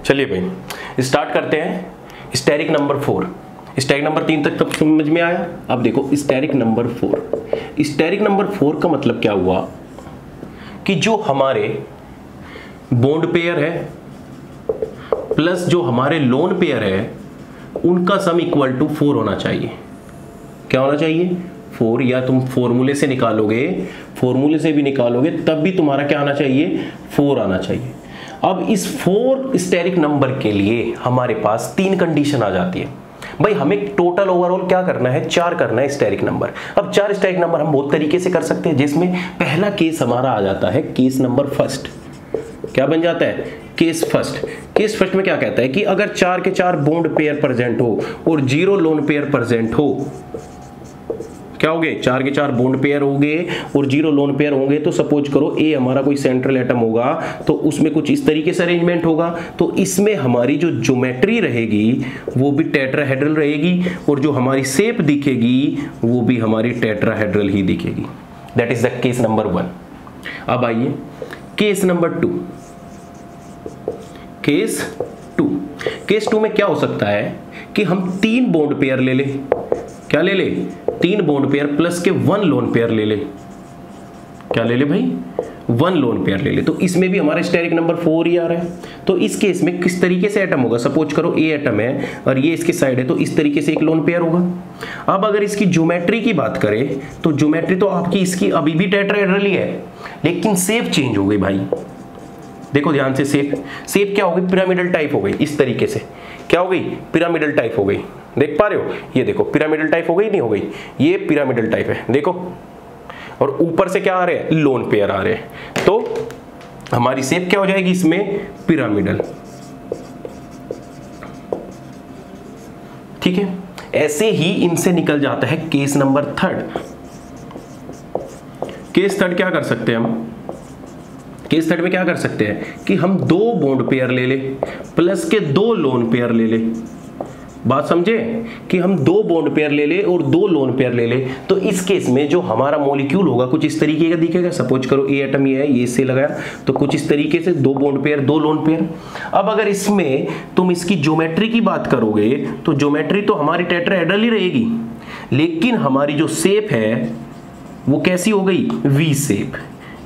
चलिए भाई स्टार्ट करते हैं। स्टेरिक नंबर 4, स्टेरिक नंबर 3 तक समझ में आया। अब देखो स्टेरिक नंबर 4। स्टेरिक नंबर 4 का मतलब क्या हुआ कि जो हमारे बॉन्ड पेयर है प्लस जो हमारे लोन पेयर है उनका सम इक्वल टू 4 होना चाहिए। क्या होना चाहिए? 4, या तुम फॉर्मूले से निकालोगे, फॉर्मूले से भी निकालोगे तब भी तुम्हारा क्या आना चाहिए? 4 आना चाहिए। अब इस 4 स्टेरिक नंबर के लिए हमारे पास 3 कंडीशन आ जाती है। भाई हमें टोटल ओवरऑल क्या करना है? 4 करना है स्टेरिक नंबर। अब 4 स्टेरिक नंबर हम बहुत तरीके से कर सकते हैं, जिसमें पहला केस हमारा आ जाता है केस नंबर फर्स्ट। क्या बन जाता है? Case first. केस फर्स्ट में क्या कहता है कि अगर 4 के 4 बॉन्ड पेयर प्रेजेंट हो और 0 लोन पेयर प्रेजेंट हो, क्या हो गए? 4 के 4 बॉन्ड पेयर होंगे और 0 लोन पेयर होंगे। तो सपोज करो ए हमारा कोई सेंट्रल एटम होगा तो उसमें कुछ इस तरीके से अरेंजमेंट होगा, तो इसमें हमारी जो ज्योमेट्री रहेगी वो भी टेट्राहेड्रल रहेगी और जो हमारी शेप दिखेगी वो भी हमारी टेट्राहेड्रल ही दिखेगी। That is the case number 1। अब आइए केस नंबर 2। केस 2, केस 2 में क्या हो सकता है कि हम 3 बॉन्ड पेयर ले ले। क्या ले ले? 3 बॉन्ड पेयर प्लस के 1 लोन पेयर ले ले। क्या ले ले भाई? 1 लोन पेयर ले ले। तो इसमें भी हमारा स्टेरिक नंबर 4 ही आ रहा है। तो इस केस में किस तरीके से एटम होगा? सपोज करो ए एटम है और ये इसके साइड है, तो इस तरीके से एक लोन पेयर होगा। अब अगर इसकी ज्योमेट्री की बात करें तो ज्योमेट्री तो आपकी इसकी अभी भी टेट्राहेड्रल ही है, लेकिन शेप चेंज हो गई भाई। देखो ध्यान से, शेप क्या हो गई? पिरामिडल टाइप हो गई। इस तरीके से क्या हो गई? पिरामिडल टाइप हो गई। देख पा रहे हो? ये देखो पिरामिडल टाइप हो गई, नहीं हो गई? ये पिरामिडल टाइप है देखो, और ऊपर से क्या आ रहे हैं? लोन पेयर आ रहे हैं। तो हमारी शेप क्या हो जाएगी इसमें? पिरामिडल। ठीक है, ऐसे ही इनसे निकल जाता है केस नंबर 3। केस 3 क्या कर सकते हैं हम? केस 3 में क्या कर सकते हैं कि हम 2 बॉन्ड पेयर ले ले प्लस के 2 लोन पेयर ले ले। बात समझे कि हम 2 बॉन्ड पेयर ले ले और 2 लोन पेयर ले ले। तो इस केस में जो हमारा मॉलिक्यूल होगा कुछ इस तरीके का दिखेगा। सपोज करो ए एटम ये है, ये इससे लगाया तो कुछ इस तरीके से 2 बॉन्ड पेयर 2 लोन पेयर। अब अगर इसमें तुम इसकी ज्योमेट्री की बात करोगे तो ज्योमेट्री तो हमारी टेट्राहेड्रल ही रहेगी, लेकिन हमारी जो शेप है वो कैसी हो गई? वी शेप,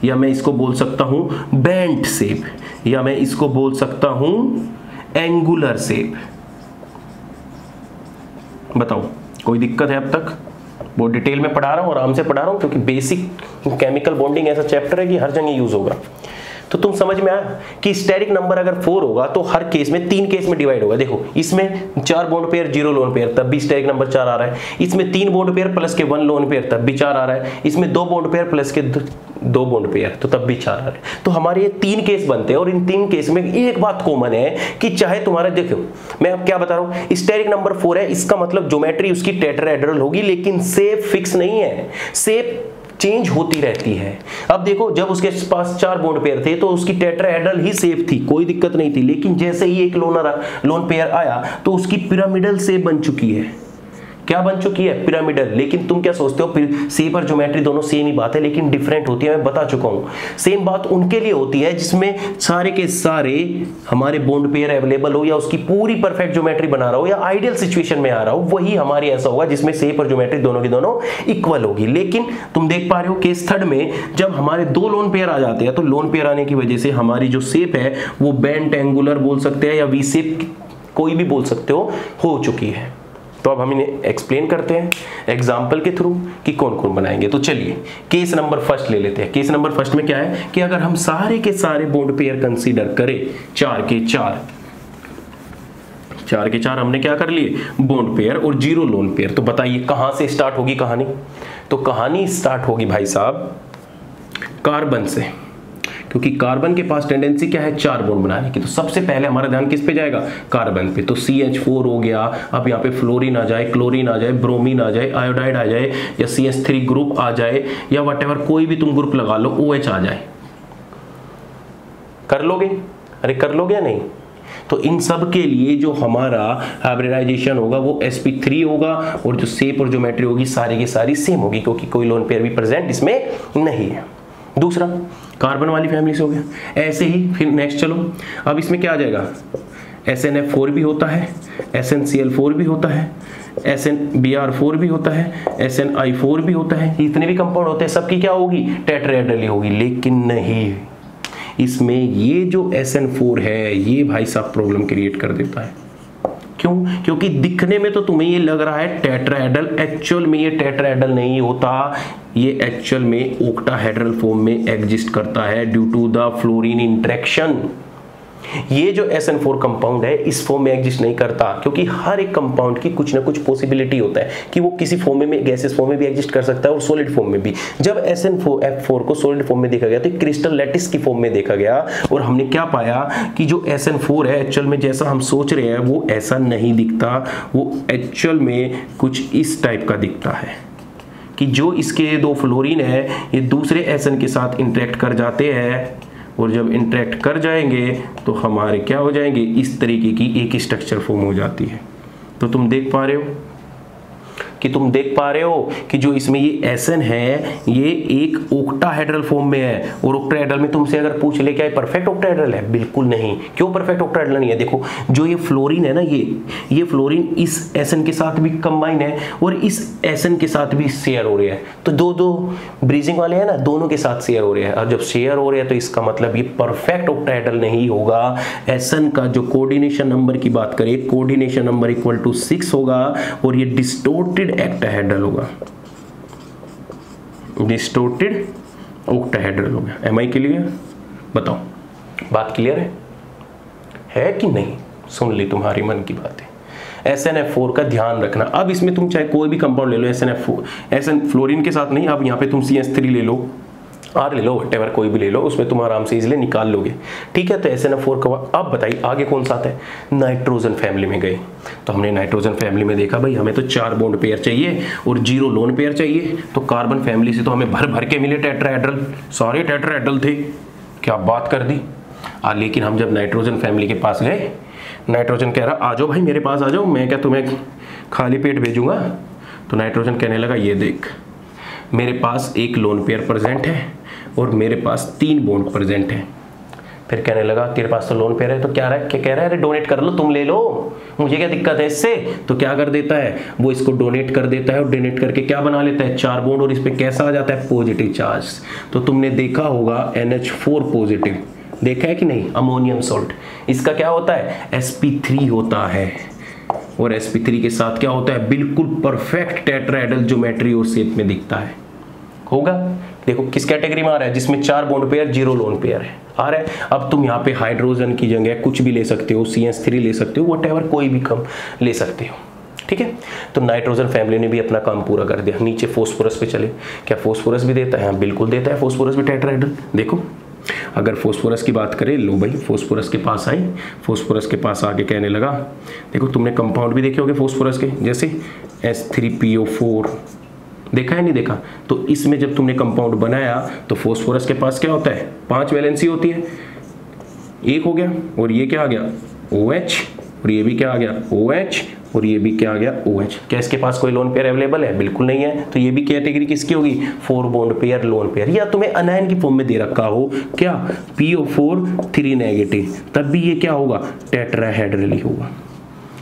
या मैं इसको बोल सकता हूं बेंट शेप, या मैं इसको बोल सकता हूं एंगुलर शेप। बताओ कोई दिक्कत है अब तक? बहुत डिटेल में पढ़ा रहा हूं, आराम से पढ़ा रहा हूं, क्योंकि बेसिक केमिकल बॉन्डिंग ऐसा चैप्टर है कि हर जगह यूज होगा। तो तुम समझ में आया कि स्टेरिक नंबर अगर 4 होगा तो हर केस में 3 केस में डिवाइड होगा। देखो इसमें 4 बॉन्ड पेयर 0 लोन पेयर तब भी स्टेरिक नंबर 4 आ रहा है। इसमें 3 बॉन्ड पेयर प्लस के 1 लोन पेयर तब भी 4 आ रहा है। इसमें 2 बॉन्ड पेयर प्लस के 2 बॉन्ड पेयर तो तब भी 4 आ रहा है। तो हमारे ये 3 केस बनते हैं और इन 3 केस में एक बात कॉमन है कि चाहे तुम्हारा, देखो मैं अब क्या बता रहा हूं, स्टेरिक नंबर 4 है, इसका मतलब ज्योमेट्री उसकी टेट्राहेड्रल होगी, लेकिन शेप फिक्स नहीं है, शेप चेंज होती रहती है। अब देखो जब उसके पास 4 बॉन्ड पेयर थे तो उसकी टेट्राहेड्रल ही शेप थी, कोई दिक्कत नहीं थी, लेकिन जैसे ही एक लोन पेयर आया तो उसकी पिरामिडल शेप बन चुकी है। क्या बन चुकी है? पिरामिडल। लेकिन तुम क्या सोचते हो फिर शेप और ज्योमेट्री दोनों सेम ही बात है, लेकिन डिफरेंट होती है। मैं बता चुका हूं, सेम बात उनके लिए होती है जिसमें सारे के सारे हमारे बॉन्ड पेयर अवेलेबल हो, या उसकी पूरी परफेक्ट ज्योमेट्री बना रहा हो, या आइडियल सिचुएशन में आ रहा हो, वही हमारी ऐसा होगा जिसमें शेप और ज्योमेट्री दोनों की दोनों इक्वल होगी। लेकिन तुम देख पा रहे हो केस 3 में जब हमारे 2 लोन पेयर आ जाते हैं तो लोन पेयर आने की वजह से हमारी जो शेप है वो बेंट एंगुलर बोल सकते हैं या वी शेप, कोई भी बोल सकते हो चुकी है। तो अब हम इन्हें एक्सप्लेन करते हैं एग्जाम्पल के थ्रू कि कौन कौन बनाएंगे। तो चलिए केस नंबर फर्स्ट ले लेते हैं। केस नंबर फर्स्ट में क्या है कि अगर हम सारे के सारे बॉन्ड पेयर कंसीडर करें, 4 के 4 हमने क्या कर लिए? बॉन्ड पेयर और 0 लोन पेयर। तो बताइए कहां से स्टार्ट होगी कहानी? तो कहानी स्टार्ट होगी भाई साहब कार्बन से, क्योंकि कार्बन के पास टेंडेंसी क्या है? 4 बॉन्ड बनाने की। तो सबसे पहले हमारा ध्यान किस पे जाएगा? कार्बन पे। तो CH4 हो गया, अब यहाँ पे फ्लोरीन आ जाए, क्लोरीन आ जाए, ब्रोमीन आ जाए, आयोडाइड आ जाए, या CH3 ग्रुप आ जाए, या व्हाटएवर कोई भी तुम ग्रुप लगा लो, OH आ जाए। कर लोगे? अरे कर लोगे या नहीं? तो इन सब के लिए जो हमारा हाइब्रिडाइजेशन होगा वो sp3 होगा, और जो शेप और ज्योमेट्री होगी सारी की सारी सेम होगी, क्योंकि कोई लोन पेयर भी प्रेजेंट इसमें नहीं है। दूसरा कार्बन वाली फैमिली से हो गया। ऐसे ही फिर नेक्स्ट चलो, अब इसमें क्या आ जाएगा? SnF4 भी होता है, SnCl4 भी होता है, SnBr4 भी होता है, SnI4 भी होता है। इतने भी कंपाउंड होते हैं, सबकी क्या होगी? टेट्राहेड्रल ही होगी। लेकिन नहीं, इसमें ये जो SN4 है ये भाई साहब प्रॉब्लम क्रिएट कर देता है। क्यों? क्योंकि दिखने में तो तुम्हें ये लग रहा है टेट्राहेड्रल, एक्चुअल में ये टेट्राहेड्रल नहीं होता, ये एक्चुअल में ऑक्टाहेड्रल फॉर्म में एग्जिस्ट करता है due to the fluorine interaction. ये जो SN4 कंपाउंड है इस फॉर्म में एग्जिस्ट नहीं करता, क्योंकि हर एक कंपाउंड की कुछ ना कुछ पॉसिबिलिटी होता है कि वो किसी फॉर्म में गैसेस फॉर्म में भी एग्जिस्ट कर सकता है और सॉलिड फॉर्म में भी। जब SN4 को सॉलिड फॉर्म में देखा गया तो क्रिस्टल लैटिस की फॉर्म में देखा गया और हमने क्या पाया कि जो SN4 है एक्चुअल में जैसा हम सोच रहे हैं वो ऐसा नहीं दिखता, वो एक्चुअल में कुछ इस टाइप का दिखता है कि जो इसके दो फ्लोरीन है ये दूसरे SN के साथ इंटरेक्ट कर जाते हैं और जब इंटरेक्ट कर जाएंगे तो हमारे क्या हो जाएंगे? इस तरीके की एक स्ट्रक्चर फॉर्म हो जाती है। तो तुम देख पा रहे हो कि जो इसमें ये SN है ये एक ऑक्टाहेड्रल फॉर्म में है और ऑक्टाहेड्रल में तुमसे अगर पूछ ले क्या ये परफेक्ट ऑक्टाहेड्रल है? बिल्कुल नहीं। क्यों परफेक्ट ऑक्टाहेड्रल नहीं है? देखो जो ये फ्लोरीन है ना, ये फ्लोरीन इस SN के साथ भी कंबाइन है और इस SN के साथ भी शेयर हो रहे हैं। तो दो ब्रीजिंग वाले हैं ना, दोनों के साथ शेयर हो रहे हैं और जब शेयर हो रहे हैं तो इसका मतलब ये परफेक्ट ऑक्टाहेड्रल नहीं होगा। SN का जो कोऑर्डिनेशन नंबर की बात करें, कोऑर्डिनेशन नंबर इक्वल टू 6 होगा और ये डिस्टोर्टेड एक्टाहेड्रल होगा, डिस्टोर्टेड ऑक्टाहेड्रल होगा। Am I clear? बताओ, बात क्लियर है कि नहीं? सुन ली तुम्हारी मन की बातें। SnF4 का ध्यान रखना। अब इसमें तुम चाहे कोई भी कंपाउंड ले लो, SnF4 SN फ्लोरीन के साथ नहीं, अब यहाँ पे तुम CH3 ले लो, R ले लो, व्हाटएवर कोई भी ले लो, उसमें तुम आराम से इजीली निकाल लोगे। ठीक है, तो SnF4 का। अब बताइए आगे कौन सा आता है? नाइट्रोजन फैमिली में गए तो हमने नाइट्रोजन फैमिली में देखा भाई हमें तो 4 बॉन्ड पेयर चाहिए और 0 लोन पेयर चाहिए। तो कार्बन फैमिली से तो हमें भर भर के मिले टेट्राहेड्रल, सारे टेट्राहेड्रल थे। क्या बात कर दी। लेकिन हम जब नाइट्रोजन फैमिली के पास गए, नाइट्रोजन कह रहा आ जाओ भाई मेरे पास आ जाओ, मैं क्या तुम्हें खाली पेट भेजूंगा? तो नाइट्रोजन कहने लगा ये देख, मेरे पास एक लोन पेयर प्रेजेंट है और मेरे पास 3 बॉन्ड प्रेजेंट है। फिर कहने लगा तेरे पास तो लोन पेयर है, तो क्या कह रहा है? अरे डोनेट कर लो, तुम ले लो, मुझे क्या दिक्कत है इससे? तो क्या कर देता है वो, इसको डोनेट कर देता है और डोनेट करके क्या बना लेता है? 4 बॉन्ड और इस पे कैसा आ जाता है? Positive charge. तो तुमने देखा होगा NH4 पॉजिटिव, देखा है कि नहीं? अमोनियम सॉल्ट, इसका क्या होता है? sp3 होता है और sp3 के साथ क्या होता है? बिल्कुल परफेक्ट टेट्राहेड्रल ज्योमेट्री और शेप में दिखता है। होगा? देखो किस कैटेगरी में आ रहा है? जिसमें 4 बॉन्ड पेयर 0 लोन पेयर है आ रहा है। अब तुम यहाँ पे हाइड्रोजन की जगह कुछ भी ले सकते हो, CH3 ले सकते हो, व्हाटएवर कोई भी कम ले सकते हो। ठीक है, तो नाइट्रोजन फैमिली ने भी अपना काम पूरा कर दिया। नीचे फोस्फोरस पे चले, क्या फोस्फोरस भी देता है? हाँ बिल्कुल देता है, फोस्फोरस भी टेट्राहेड्रल। देखो अगर फोस्फोरस की बात करें, लो भाई फोस्फोरस के पास आई, फोस्फोरस के पास आके कहने लगा, देखो तुमने कंपाउंड भी देखे होंगे फोस्फोरस के, जैसे S3PO4, देखा है नहीं देखा? तो इसमें जब तुमने कंपाउंड बनाया तो फोस्फोरस के पास क्या होता है? 5 वैलेंसी होती है, एक हो गया और ये क्या आ गया? OH, और ये भी क्या आ गया? OH, और ये भी क्या आ गया? OH। क्या इसके पास कोई लोन पेयर अवेलेबल है? बिल्कुल नहीं है। तो ये भी कैटेगरी किसकी होगी? 4 बॉन्ड पेयर लोन पेयर। या तुम्हें अनायन की फॉर्म में दे रखा हो क्या? PO4 3 नेगेटिव, तब भी ये क्या होगा? टेट्राहेड्रल ही होगा।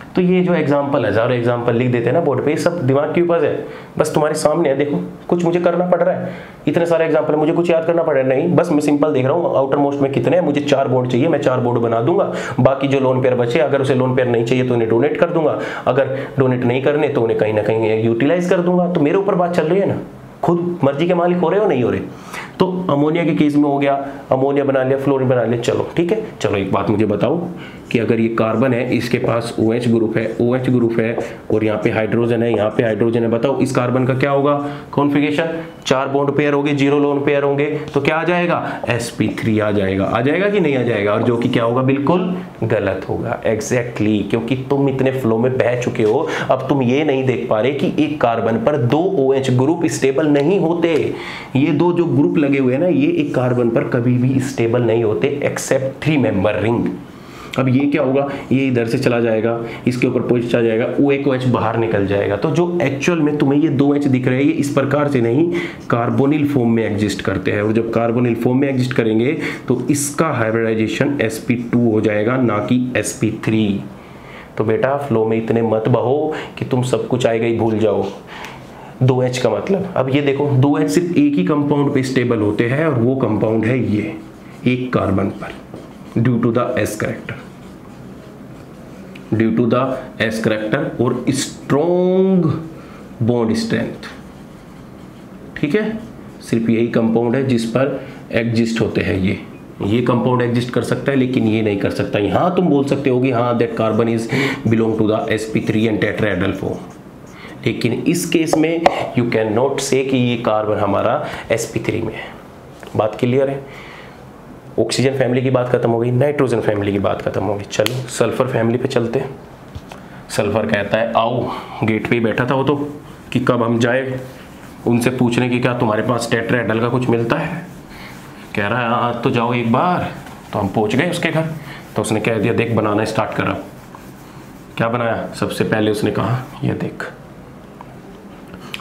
तो ये जो एग्जाम्पल है, हजारों एग्जाम्पल लिख देते हैं ना बोर्ड पे, ये सब दिमाग के ऊपर है, बस तुम्हारे सामने है। देखो कुछ मुझे करना पड़ रहा है, इतने सारे एग्जाम्पल है, मुझे कुछ याद करना पड़ रहा है नहीं, बस मैं सिंपल देख रहा हूँ आउटर मोस्ट में कितने हैं, मुझे 4 बोर्ड चाहिए, मैं 4 बोर्ड बना दूंगा। बाकी जो लोन पेयर बचे, अगर उसे लोन पेयर नहीं चाहिए तो उन्हें डोनेट कर दूंगा, अगर डोनेट नहीं करने तो उन्हें कहीं ना कहीं यूटिलाइज कर दूंगा। तो मेरे ऊपर बात चल रही है ना, खुद मर्जी के मालिक हो रहे हो नहीं हो रहे। तो अमोनिया के केस में हो गया, अमोनिया बना लिया, फ्लोरीन बना लिया, चलो ठीक है। चलो एक बात मुझे बताओ कि अगर ये कार्बन है, इसके पास OH ग्रुप है, OH ग्रुप है और यहाँ पे हाइड्रोजन है, यहाँ पे हाइड्रोजन है, बताओ इस कार्बन का क्या होगा कॉन्फ़िगरेशन? 4 बॉन्ड पेयर होंगे, 0 लोन पेयर होंगे, तो क्या आ जाएगा? sp3 आ जाएगा कि नहीं आ जाएगा? और जो कि क्या होगा? बिल्कुल गलत होगा। एग्जैक्टली, क्योंकि तुम इतने फ्लो में बह चुके हो, अब तुम ये नहीं देख पा रहे कि एक कार्बन पर 2 OH ग्रुप स्टेबल नहीं होते। ये 2 जो ग्रुप लगे हुए हैं ना, ये एक कार्बन पर कभी भी स्टेबल नहीं होते एक्सेप्ट 3 मेंबर रिंग। अब ये क्या होगा, ये इधर से चला जाएगा, इसके ऊपर पहुंच जाएगा, वो एक OH बाहर निकल जाएगा। तो जो एक्चुअल में तुम्हें ये 2H दिख रहे हैं, ये इस प्रकार से नहीं, कार्बोनिल फॉर्म में एग्जिस्ट करते हैं। और जब कार्बोनिल फॉर्म में एग्जिस्ट करेंगे तो इसका हाइब्रिडाइजेशन sp2 हो जाएगा, ना कि sp3। तो बेटा फ्लो में इतने मत बहो कि तुम सब कुछ आएगा ही भूल जाओ। 2H का मतलब, अब ये देखो 2H सिर्फ एक ही कंपाउंड पे स्टेबल होते हैं, और वो कंपाउंड है ये, एक कार्बन पर, due to the S character, due to the S character और स्ट्रॉन्ग बॉन्ड स्ट्रेंथ। ठीक है, सिर्फ यही कंपाउंड है जिस पर एग्जिस्ट होते हैं ये कंपाउंड एग्जिस्ट कर सकता है, लेकिन ये नहीं कर सकता। हाँ तुम बोल सकते हो कि हाँ that carbon is belong to the sp3 and tetrahedral form, लेकिन इस केस में यू कैन नॉट से कि ये कार्बन हमारा sp3 में है। बात क्लियर है? ऑक्सीजन फैमिली की बात खत्म हो गई, नाइट्रोजन फैमिली की बात खत्म हो गई। चलो सल्फर फैमिली पे चलते हैं। सल्फर कहता है आओ, गेट पे ही बैठा था वो तो, कि कब हम जाए उनसे पूछने की क्या तुम्हारे पास टेट्राहेड्रल का कुछ मिलता है। कह रहा है हाँ तो जाओ एक बार। तो हम पहुंच गए उसके घर, तो उसने कह दिया देख बनाना स्टार्ट करा। क्या बनाया? सबसे पहले उसने कहा ये देख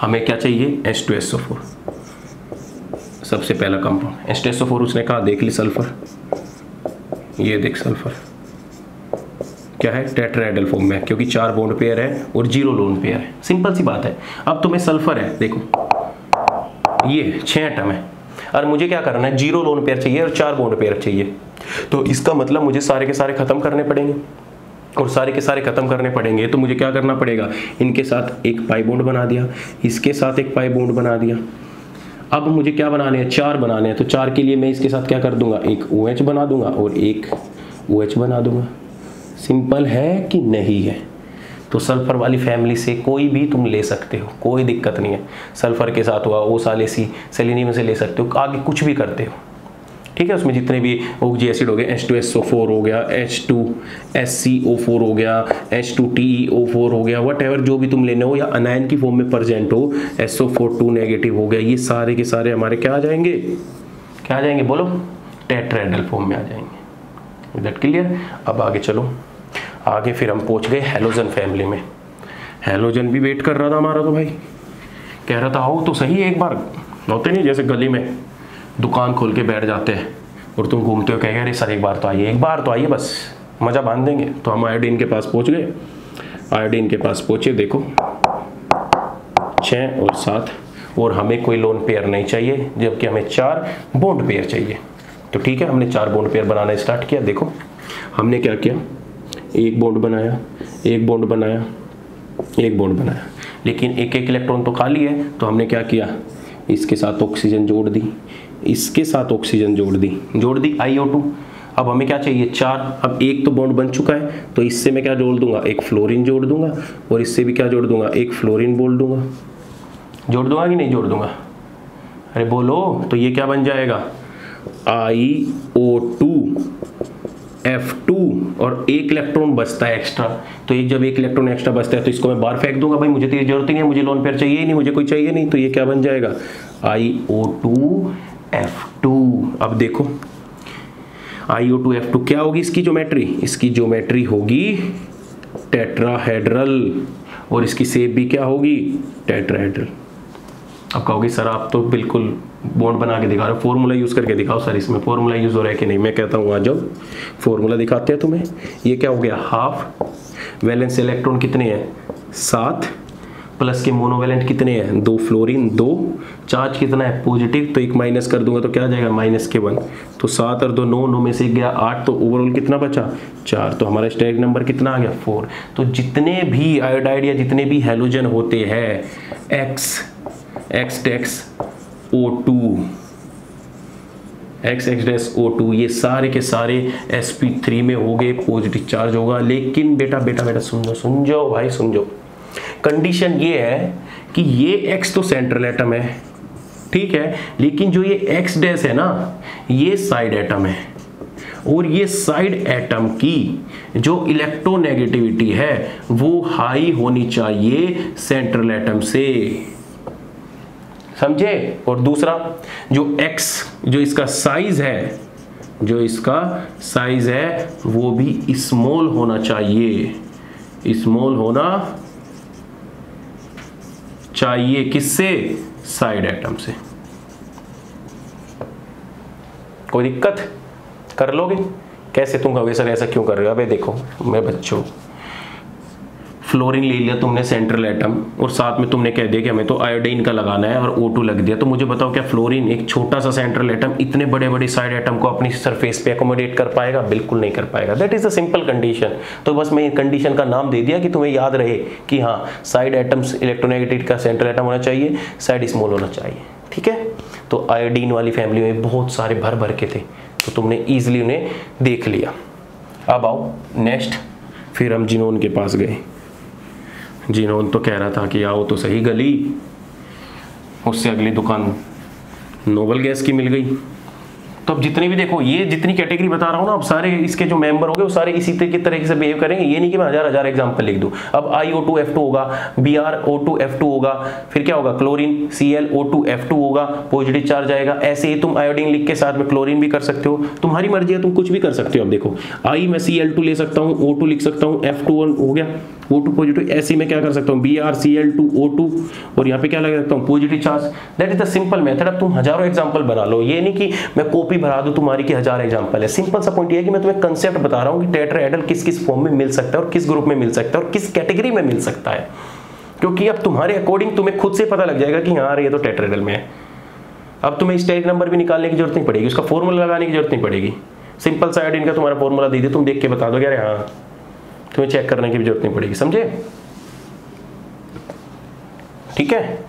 हमें क्या चाहिए, H2SO4, सबसे पहला कंपाउंड H2SO4। उसने कहा देख ली सल्फर, ये देख सल्फर क्या है, टेट्राहेड्रल फॉर्म में, क्योंकि 4 बॉन्ड पेयर है और 0 लोन पेयर है। सिंपल सी बात है। अब तुम्हें सल्फर है, देखो ये 6 एटम है, और मुझे क्या करना है, 0 लोन पेयर चाहिए और 4 बॉन्ड पेयर चाहिए। तो इसका मतलब मुझे सारे के सारे खत्म करने पड़ेंगे, और सारे के सारे खत्म करने पड़ेंगे तो मुझे क्या करना पड़ेगा, इनके साथ एक पाई बॉन्ड बना दिया, इसके साथ एक पाई बॉन्ड बना दिया। अब मुझे क्या बनाने हैं, 4 बनाने हैं। तो 4 के लिए मैं इसके साथ क्या कर दूंगा, एक OH बना दूंगा और एक OH बना दूंगा। सिंपल है कि नहीं है? तो सल्फर वाली फैमिली से कोई भी तुम ले सकते हो, कोई दिक्कत नहीं है। सल्फर के साथ हुआ ओसालेसी, सेलेनियम से ले सकते हो, आगे कुछ भी करते हो। ठीक है, उसमें जितने भी ऑक्जी एसिड हो गए, H2SO4 हो गया, H2SCO4 हो गया, H2TeO4 हो गया, वट जो भी तुम लेने हो, या अनायन की फॉर्म में प्रेजेंट हो, SO4 नेगेटिव हो गया, ये सारे के सारे हमारे क्या आ जाएंगे, क्या आ जाएंगे बोलो, टेट्राहेड्रल फॉर्म में आ जाएंगे। That clear? अब आगे चलो, आगे फिर हम पहुंच गए हैलोजन फैमिली में। हैलोजन भी वेट कर रहा था हमारा, तो भाई कह रहा था आओ तो सही एक बार। होते नहीं जैसे गली में दुकान खोल के बैठ जाते हैं और तुम घूमते हो, कहेगा अरे सर एक बार तो आइए, एक बार तो आइए, बस मज़ा बांध देंगे। तो हम आयोडीन के पास पहुंच गए। आयोडीन के पास पहुंचे, देखो 6 और 7, और हमें कोई लोन पेयर नहीं चाहिए, जबकि हमें 4 बॉन्ड पेयर चाहिए। तो ठीक है, हमने 4 बॉन्ड पेयर बनाना स्टार्ट किया। देखो हमने क्या किया, एक बॉन्ड बनाया, एक बॉन्ड बनाया, एक बॉन्ड बनाया, लेकिन एक एक इलेक्ट्रॉन तो खाली है। तो हमने क्या किया, इसके साथ ऑक्सीजन जोड़ दी, इसके साथ ऑक्सीजन जोड़ दी IO2। अब हमें क्या चाहिए, 4। अब एक तो बॉन्ड बन चुका है, तो इससे मैं क्या जोड़ दूंगा, एक फ्लोरीन जोड़ दूंगा, और इससे भी क्या जोड़ दूंगा, एक फ्लोरीन बोल दूंगा। जोड़ दूंगा कि नहीं जोड़ दूंगा, अरे बोलो। तो ये क्या बन जाएगा, IO2 F2, और एक इलेक्ट्रॉन बचता है एक्स्ट्रा। तो एक जब एक इलेक्ट्रॉन एक्स्ट्रा बचता है तो इसको मैं बाहर फेंक दूंगा, भाई मुझे तो ये जरूरत ही नहीं है, मुझे लोन पेयर चाहिए ही नहीं, मुझे कोई चाहिए नहीं। तो ये क्या बन जाएगा, IO2 F2। अब देखो IO2 F2 क्या होगी इसकी ज्योमेट्री, इसकी ज्योमेट्री होगी टेट्राहेड्रल, और इसकी शेप भी क्या होगी, टेट्राहेड्रल। अब कहोगे सर आप तो बिल्कुल बॉन्ड बना के दिखा रहे हो, फॉर्मूला यूज करके दिखाओ सर, इसमें फॉर्मूला यूज हो रहा है कि नहीं। मैं कहता हूँ आ जाओ फॉर्मूला दिखाते हैं तुम्हें। ये क्या हो गया, हाफ वैलेंस इलेक्ट्रॉन कितने हैं, 7, प्लस के मोनोवैलेंट कितने हैं, 2 फ्लोरीन 2, चार्ज कितना है पॉजिटिव, तो एक माइनस कर दूंगा तो क्या आ जाएगा, -1। तो 7 और 2 9 में से 1 गया 8, तो ओवरऑल कितना बचा, 4। तो हमारा स्टेरिक नंबर कितना आ गया, 4। तो जितने भी आयोडाइड या जितने भी हैलोजन होते हैं, XO2 ये सारे के सारे sp3 में हो गए, पॉजिटिव चार्ज होगा। लेकिन बेटा सुन जाओ भाई, सुन जाओ। कंडीशन ये है कि ये X तो सेंट्रल एटम है, ठीक है, लेकिन जो ये X डैश है ना, ये साइड एटम है, और ये साइड एटम की जो इलेक्ट्रोनेगेटिविटी है वो हाई होनी चाहिए सेंट्रल एटम से, समझे। और दूसरा जो X जो इसका साइज है जो इसका साइज है वो भी स्मॉल होना चाहिए, स्मॉल होना चाहिए। किससे? साइड एटम से। कोई दिक्कत? कर लोगे? कैसे? तुम कहोगे सर ऐसा क्यों कर रहे हो? अबे देखो मैं बच्चों, फ्लोरीन ले लिया तुमने सेंट्रल एटम और साथ में तुमने कह दिया कि हमें तो आयोडीन का लगाना है और O2 लग दिया, तो मुझे बताओ क्या फ्लोरीन एक छोटा सा सेंट्रल एटम इतने बड़े बड़े साइड एटम को अपनी सरफेस पे अकोमोडेट कर पाएगा? बिल्कुल नहीं कर पाएगा। That is a simple condition. तो बस मैं कंडीशन का नाम दे दिया कि तुम्हें याद रहे कि हाँ साइड एटम्स इलेक्ट्रोनेगेटिव का सेंट्रल एटम होना चाहिए, साइड स्मॉल होना चाहिए। ठीक है, तो आयोडीन वाली फैमिली में बहुत सारे भर भर के थे, तो तुमने ईजिली उन्हें देख लिया। अब आओ नेक्स्ट, फिर हम जिनोन के पास गए। जिनोन तो कह रहा था कि आओ तो सही गली, उससे अगली दुकान नोबल गैस की मिल गई। तो अब जितने भी देखो, ये जितनी कैटेगरी बता रहा हूँ ना, अब सारे इसके जो मेंबर होंगे वो सारे इसी तरीके से बिहेव करेंगे। ये नहीं कि मैं हजार एग्जांपल लिख दूं। अब IO2F2 होगा, BrO2F2 होगा, फिर क्या होगा? क्लोरीन ClO2F2 होगा, पॉजिटिव चार्ज आएगा। ऐसे ही तुम आयोडीन लिख के साथ में क्लोरीन भी कर सकते हो, तुम्हारी मर्जी है, तुम कुछ भी कर सकते हो। अब देखो I में Cl2 ले सकता हूँ, O2 लिख सकता हूँ, F2 हो गया, O2 पॉजिटिव। ऐसे ही मैं क्या कर सकता हूँ? BrCl2O2 और यहाँ पे क्या लगा सकता हूँ? Positive charge. That is the simple method. अब तुम हजारों एग्जांपल बना लो, ये नहीं कि मैं कॉपी भरा दूं तुम्हारी की हजार एग्जांपल है। सिंपल सा पॉइंट ये है कि मैं तुम्हें कंसेप्ट बता रहा हूं कि टेट्राहेड्रल किस किस फॉर्म में मिल सकता है और किस ग्रुप में मिल सकता है और किस कैटेगरी में मिल सकता है, क्योंकि अब तुम्हारे अकॉर्डिंग तुम्हें खुद से पता लग जाएगा कि हाँ ये तो टेट्राहेड्रल में है। अब तुम्हें स्टेरिक नंबर भी निकालने की जरूरत नहीं पड़ेगी, उसका फॉर्मूला लगाने की जरूरत नहीं पड़ेगी। सिंपल सा आयोडीन का तुम्हारा फॉर्मूला दे दिया, तुम देख के बता दो अरे हाँ, तुम्हें चेक करने की भी जरूरत नहीं पड़ेगी। समझे? ठीक है,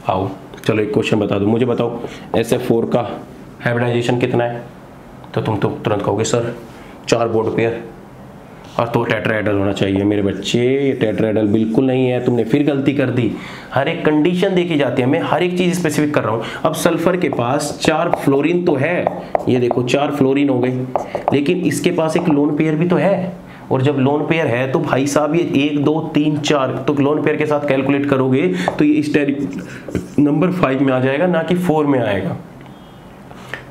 आओ चलो एक क्वेश्चन बता दो, मुझे बताओ SF4 का हाइब्रिडाइजेशन कितना है? तो तुम तो तुरंत कहोगे सर 4 बॉन्ड पेयर, और तो टेट्राहेड्रल होना चाहिए। मेरे बच्चे ये टेट्राहेड्रल बिल्कुल नहीं है, तुमने फिर गलती कर दी। हर एक कंडीशन देखी जाती है, मैं हर एक चीज स्पेसिफिक कर रहा हूं। अब सल्फर के पास 4 फ्लोरीन तो है, ये देखो 4 फ्लोरीन हो गई, लेकिन इसके पास एक लोन पेयर भी तो है। और जब लोन पेयर है तो भाई साहब ये 1 2 3 4, तो लोन पेयर के साथ कैलकुलेट करोगे तो ये स्टेरिक नंबर 5 में आ जाएगा, ना कि 4 में आएगा।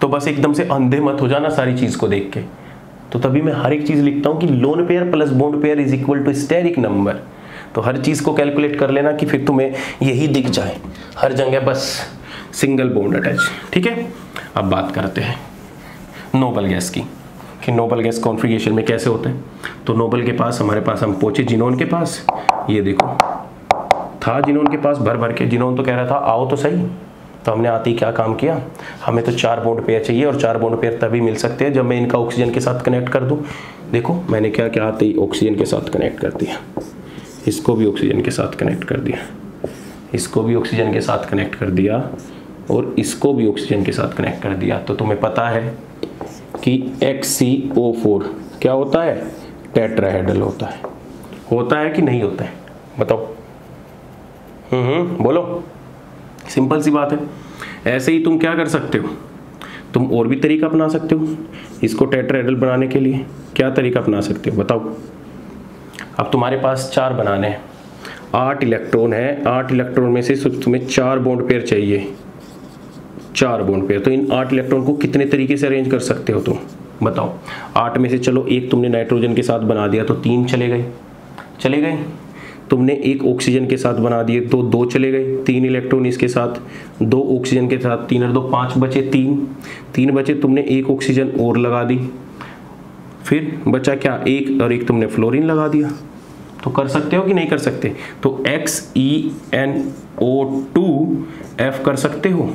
तो बस एकदम से अंधे मत हो जाना सारी चीज को देख के। तो तभी मैं हर एक चीज लिखता हूं कि lone pair plus bond pair is equal to steric number. तो हर चीज को कैलकुलेट कर लेना कि फिर तुम्हें यही दिख जाए हर जगह, बस सिंगल बॉन्ड अटैच। ठीक है, अब बात करते हैं नोबल गैस की कि नोबल गैस कॉन्फ़िगरेशन में कैसे होते हैं। तो नोबल के पास हमारे पास हम पहुंचे जिनोन के पास, ये देखो था जिनोन के पास भर भर के। जिनोन तो कह रहा था आओ तो सही, तो हमने आते ही क्या काम किया, हमें तो 4 बॉन्ड पेयर चाहिए और 4 बॉन्ड पेयर तभी मिल सकते हैं जब मैं इनका ऑक्सीजन के साथ कनेक्ट कर दूं। देखो मैंने क्या क्या आते ही ऑक्सीजन के साथ कनेक्ट कर दिया, इसको भी ऑक्सीजन के साथ कनेक्ट कर दिया, इसको भी ऑक्सीजन के साथ कनेक्ट कर दिया और इसको भी ऑक्सीजन के साथ कनेक्ट कर दिया। तो तुम्हें पता है कि HCO4 क्या होता है? टेट्राहेड्रल होता है कि नहीं होता है? बताओ। बोलो, सिंपल सी बात है। ऐसे ही तुम क्या कर सकते हो, तुम और भी तरीका अपना सकते हो इसको टेट्राहेड्रल बनाने के लिए। क्या तरीका अपना सकते हो बताओ? अब तुम्हारे पास 4 बनाने हैं, 8 इलेक्ट्रॉन है, 8 इलेक्ट्रॉन में से तुम्हें 4 बॉन्ड पेयर चाहिए, 4 बॉन्ड पेयर। तो इन 8 इलेक्ट्रॉन को कितने तरीके से अरेंज कर सकते हो तुम बताओ? 8 में से चलो एक तुमने नाइट्रोजन के साथ बना दिया तो 3 चले गए। तुमने एक ऑक्सीजन के साथ बना दिए तो 2 चले गए, 3 इलेक्ट्रॉन इसके साथ, 2 ऑक्सीजन के साथ, 3 और 2 5 बचे, 3 बचे। तुमने एक ऑक्सीजन और लगा दी, फिर बचा क्या? 1 और 1 तुमने फ्लोरीन लगा दिया। तो कर सकते हो कि नहीं कर सकते? तो XeNO2F कर सकते हो,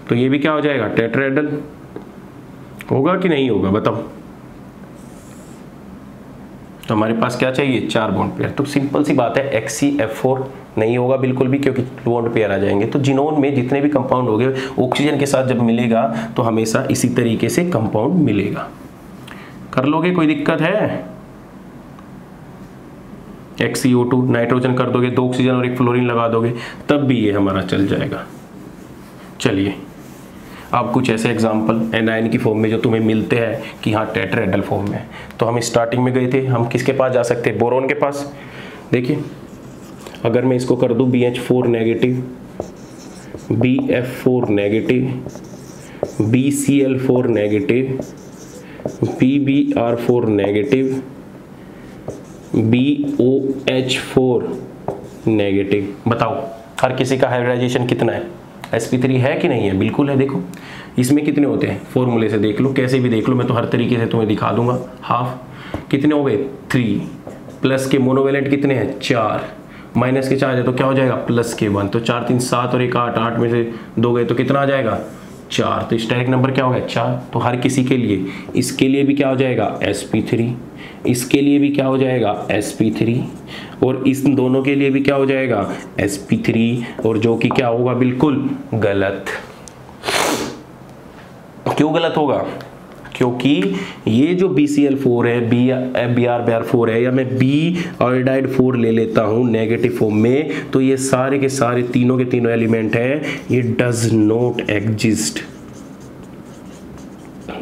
तो ये भी क्या हो जाएगा? टेट्राहेड्रल होगा कि नहीं होगा बताओ? तो हमारे पास क्या चाहिए? 4 बॉन्ड पेयर। तो सिंपल सी बात है, HCF4 नहीं होगा बिल्कुल भी, क्योंकि बॉन्ड पेयर आ जाएंगे। तो जिनोन में जितने भी कंपाउंड होंगे ऑक्सीजन के साथ जब मिलेगा तो हमेशा इसी तरीके से कंपाउंड मिलेगा। कर लोगे? कोई दिक्कत है? XeO2 नाइट्रोजन कर दोगे, 2 ऑक्सीजन और 1 फ्लोरीन लगा दोगे, तब भी ये हमारा चल जाएगा। चलिए अब कुछ ऐसे एग्जाम्पल एनायन की फॉर्म में जो तुम्हें मिलते हैं कि हाँ टेट्राहेड्रल फॉर्म में। तो हम स्टार्टिंग में गए थे, हम किसके पास जा सकते हैं? बोरोन के पास। देखिए अगर मैं इसको कर दूं BH4 negative, BF4 negative, BCl4 negative, PbR4 negative, BOH4 negative. बताओ हर किसी का हाइब्रिडाइजेशन कितना है? sp3 है कि नहीं है? बिल्कुल है। देखो इसमें कितने होते हैं, फॉर्मूले से देख लो, कैसे भी देख लो, मैं तो हर तरीके से तुम्हें दिखा दूंगा। हाफ कितने हो गए 3, प्लस के मोनोवेलेंट कितने हैं 4, माइनस के 4 है तो क्या हो जाएगा प्लस के 1, तो 4 3 7 और 1 8, 8 में से 2 गए तो कितना आ जाएगा 4, तो स्टेरिक नंबर क्या हो गया 4। तो हर किसी के लिए, इसके लिए भी क्या हो जाएगा sp3, इसके लिए भी क्या हो जाएगा sp3, और इस दोनों के लिए भी क्या हो जाएगा sp3, और जो कि क्या होगा बिल्कुल गलत। क्यों गलत होगा? क्योंकि ये जो BCl4 है, BrBr4 है, या मैं B iodide 4 ले लेता हूं नेगेटिव फॉर्म में, तो ये सारे के सारे तीनों के तीनों एलिमेंट है, ये डज नॉट एग्जिस्ट।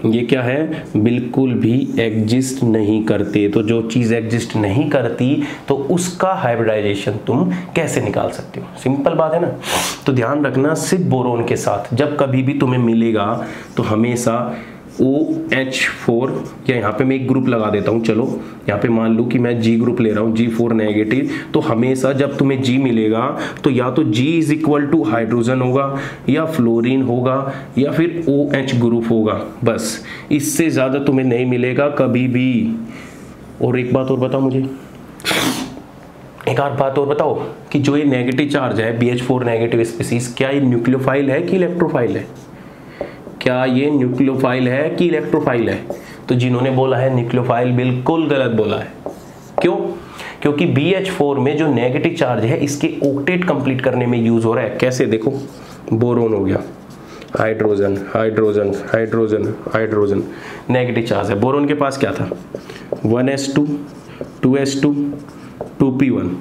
ये क्या है? बिल्कुल भी एग्जिस्ट नहीं करते। तो जो चीज़ एग्जिस्ट नहीं करती तो उसका हाइब्रिडाइजेशन तुम कैसे निकाल सकते हो? सिंपल बात है ना। तो ध्यान रखना, सिर्फ बोरोन के साथ जब कभी भी तुम्हें मिलेगा तो हमेशा OH4, या यहाँ पे मैं एक ग्रुप लगा देता हूँ, चलो यहाँ पे मान लूँ कि मैं G ग्रुप ले रहा हूँ, G4 नेगेटिव, तो हमेशा जब तुम्हें G मिलेगा तो या तो G is equal to hydrogen होगा, या फ्लोरीन होगा, या फिर OH ग्रुप होगा, बस इससे ज़्यादा तुम्हें नहीं मिलेगा कभी भी। और एक बात और बताओ मुझे, एक और बात और बताओ कि जो ये नेगेटिव चार्ज है BH4 नेगेटिव स्पीसीज, क्या ये न्यूक्लियोफाइल है कि इलेक्ट्रोफाइल है? क्या ये न्यूक्लियोफाइल है कि इलेक्ट्रोफाइल है? तो जिन्होंने बोला है न्यूक्लियोफाइल, बिल्कुल गलत बोला है। क्यों? क्योंकि BH4 में जो नेगेटिव चार्ज है इसके ऑक्टेट कंप्लीट करने में यूज हो रहा है। कैसे? देखो बोरोन हो गया, hydrogen hydrogen hydrogen hydrogen, negative charge है। बोरोन के पास क्या था 1s2 2s2 2p1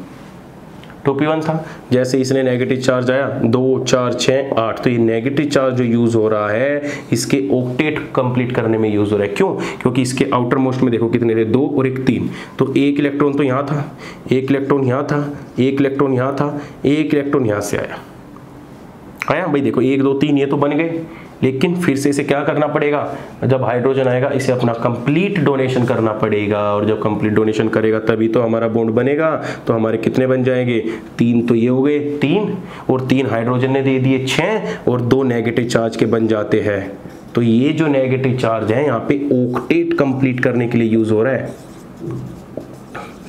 2p1 था। जैसे इसने नेगेटिव चार्ज आया 2 4 6 8, तो ये नेगेटिव चार्ज जो यूज हो रहा है इसके ऑक्टेट कंप्लीट करने में यूज हो रहा है। क्यों? क्योंकि इसके आउटर मोस्ट में देखो कितने थे 2 और 1 3, तो एक इलेक्ट्रॉन तो यहाँ था, एक इलेक्ट्रॉन यहाँ था, एक इलेक्ट्रॉन यहाँ था, एक इलेक्ट्रॉन यहाँ से आया भाई। देखो 1 2 3 ये तो बन गए, लेकिन फिर से इसे क्या करना पड़ेगा? जब हाइड्रोजन आएगा इसे अपना कंप्लीट डोनेशन करना पड़ेगा, और जब कंप्लीट डोनेशन करेगा तभी तो हमारा बॉन्ड बनेगा। तो हमारे कितने बन जाएंगे 3, तो ये हो गए 3, और 3 हाइड्रोजन ने दे दिए 6, और 2 नेगेटिव चार्ज के बन जाते हैं। तो ये जो नेगेटिव चार्ज है यहाँ पे ऑक्टेट कंप्लीट करने के लिए यूज हो रहा है।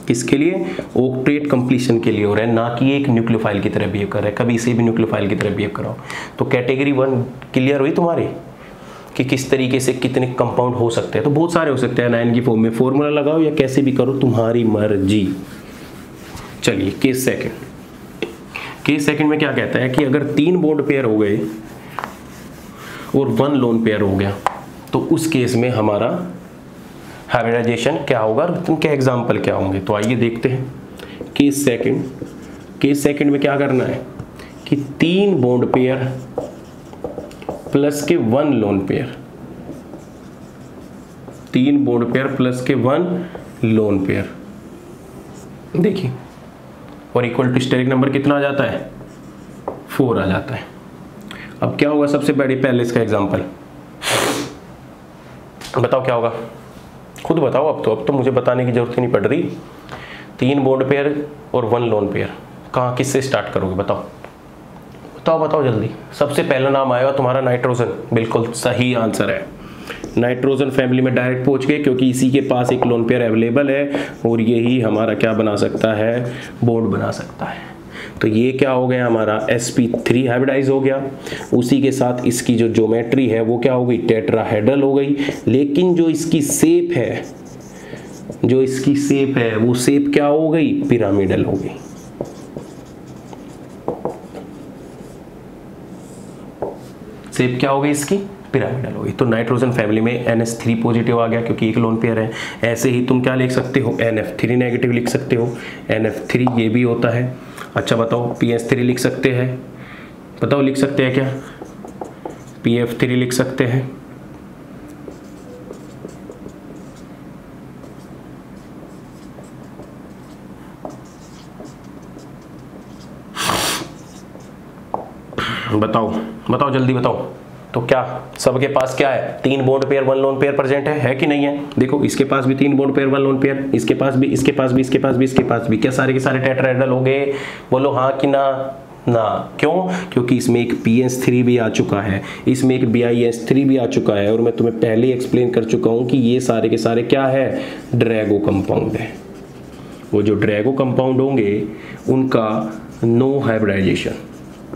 किसके लिए? ऑक्टेट कंप्लीशन के लिए हो रहा है, ना कि एक न्यूक्लियोफाइल की तरह बिहेव कर रहा है। कभी इसे भी न्यूक्लियोफाइल की तरह बिहेव कराओ। तो कैटेगरी 1 क्लियर हुई तुम्हारी कि किस तरीके से कितने कंपाउंड हो सकते हैं। तो बहुत सारे हो सकते हैं 9 की फॉर्म में, फॉर्मूला लगाओ या कैसे भी करो, तुम्हारी मर्जी। चलिए केस सेकंड में क्या कहता है कि अगर 3 बॉन्ड पेयर हो गए और 1 लोन पेयर हो गया, तो उस केस में हमारा हाइब्रिडाइजेशन क्या होगा, उनके एग्जाम्पल क्या होंगे। तो आइए देखते हैं केस सेकंड में क्या करना है कि 3 बॉन्ड पेयर प्लस के 1 lone pair, 3 bond pair plus के 1 लोन पेयर, देखिए, और इक्वल टू स्टेरिक नंबर कितना आ जाता है 4 आ जाता है। अब क्या होगा, सबसे पहले इसका एग्जाम्पल बताओ क्या होगा, खुद बताओ। अब तो मुझे बताने की जरूरत ही नहीं पड़ रही। 3 बॉन्ड पेयर और 1 लोन पेयर, कहाँ किससे स्टार्ट करोगे बताओ जल्दी। सबसे पहला नाम आएगा तुम्हारा नाइट्रोजन, बिल्कुल सही आंसर है। नाइट्रोजन फैमिली में डायरेक्ट पहुंच गए, क्योंकि इसी के पास एक लोन पेयर अवेलेबल है, और यही हमारा क्या बना सकता है, बॉन्ड बना सकता है। तो ये क्या हो गया, हमारा sp3 हाइब्रिडाइज हो गया। उसी के साथ इसकी जो ज्योमेट्री है वो क्या हो गई, टेट्राहेड्रल हो गई। लेकिन जो इसकी शेप है वो शेप क्या हो गई, पिरामिडल हो गई। शेप क्या हो गई इसकी, पिरामिडल हो गई। तो नाइट्रोजन फैमिली में NH3 पॉजिटिव आ गया, क्योंकि एक लोन पेयर है। ऐसे ही तुम क्या लिख सकते हो, NF3 नेगेटिव लिख सकते हो। NF3 ये भी होता है। अच्छा बताओ, PH3 लिख सकते हैं, बताओ लिख सकते हैं क्या, PF3 लिख सकते हैं। बताओ जल्दी बताओ। तो क्या सबके पास क्या है, 3 bond pair 1 lone pair present है कि नहीं है? देखो इसके पास भी 3 बॉन्ड पेयर 1 लोन पेयर, इसके पास भी, इसके पास भी, इसके पास भी, इसके पास भी। क्या सारे के सारे टेट्राहेड्रल हो गए? बोलो हाँ कि ना? ना। क्यों? क्योंकि इसमें एक PS3 भी आ चुका है, इसमें एक BIS3 भी आ चुका है, और मैं तुम्हें पहले ही एक्सप्लेन कर चुका हूं कि ये सारे के सारे क्या है, ड्रैगो कंपाउंड है। वो जो ड्रैगो कंपाउंड होंगे उनका नो हाइब्रिडाइजेशन,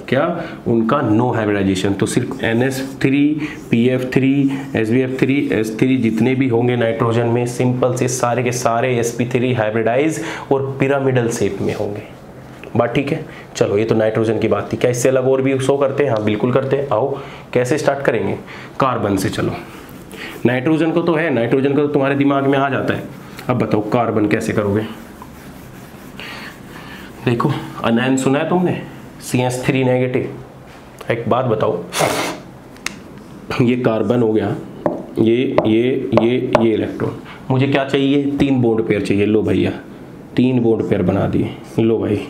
क्या उनका नो हाइब्रिडाइजेशन। तो सिर्फ NS3, PF3, SBF3, S3 जितने भी होंगे नाइट्रोजन में, सिंपल से सारे के सारे sp3 हाइब्रिडाइज और पिरामिडल शेप में होंगे। बात ठीक है? चलो ये तो नाइट्रोजन की बात थी। क्या इससे अलग और भी शो करते हैं? हाँ बिल्कुल करते हैं। आओ कैसे स्टार्ट करेंगे? कार्बन से। चलो नाइट्रोजन को तो है, नाइट्रोजन को तो तुम्हारे दिमाग में आ जाता है। अब बताओ कार्बन कैसे करोगे? देखो अनायन सुना है तुमने, CH3 नेगेटिव। एक बात बताओ, ये कार्बन हो गया, ये इलेक्ट्रॉन, मुझे क्या चाहिए? 3 बॉन्ड पेयर चाहिए। लो भैया 3 बॉन्ड पेयर बना दिए। लो भाई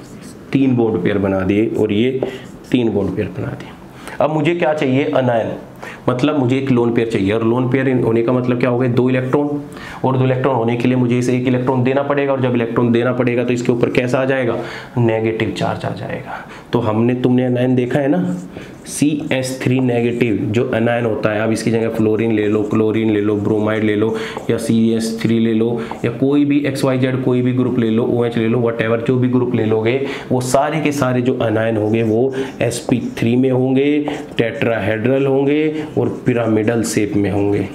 3 बॉन्ड पेयर बना दिए, और ये 3 बॉन्ड पेयर बना दिए। अब मुझे क्या चाहिए? अनायन, मतलब मुझे एक लोन पेयर चाहिए, और लोन पेयर होने का मतलब क्या हो गया? 2 इलेक्ट्रॉन, और 2 इलेक्ट्रॉन होने के लिए मुझे इसे 1 इलेक्ट्रॉन देना पड़ेगा, और जब इलेक्ट्रॉन देना पड़ेगा तो इसके ऊपर कैसा आ जाएगा? नेगेटिव चार्ज आ जाएगा। तो तुमने अनायन देखा है ना, CH3 नेगेटिव जो अनायन होता है। अब इसकी जगह फ्लोरीन ले लो, क्लोरीन ले लो, ब्रोमाइड ले लो, या CH3 ले लो, या कोई भी XYZ कोई भी ग्रुप ले लो, OH ले लो, व्हाटएवर जो भी ग्रुप ले लोगे, वो सारे के सारे जो अनायन होंगे वो sp3 में होंगे, टेट्राहेड्रल होंगे, और पिरामिडल शेप में होंगे।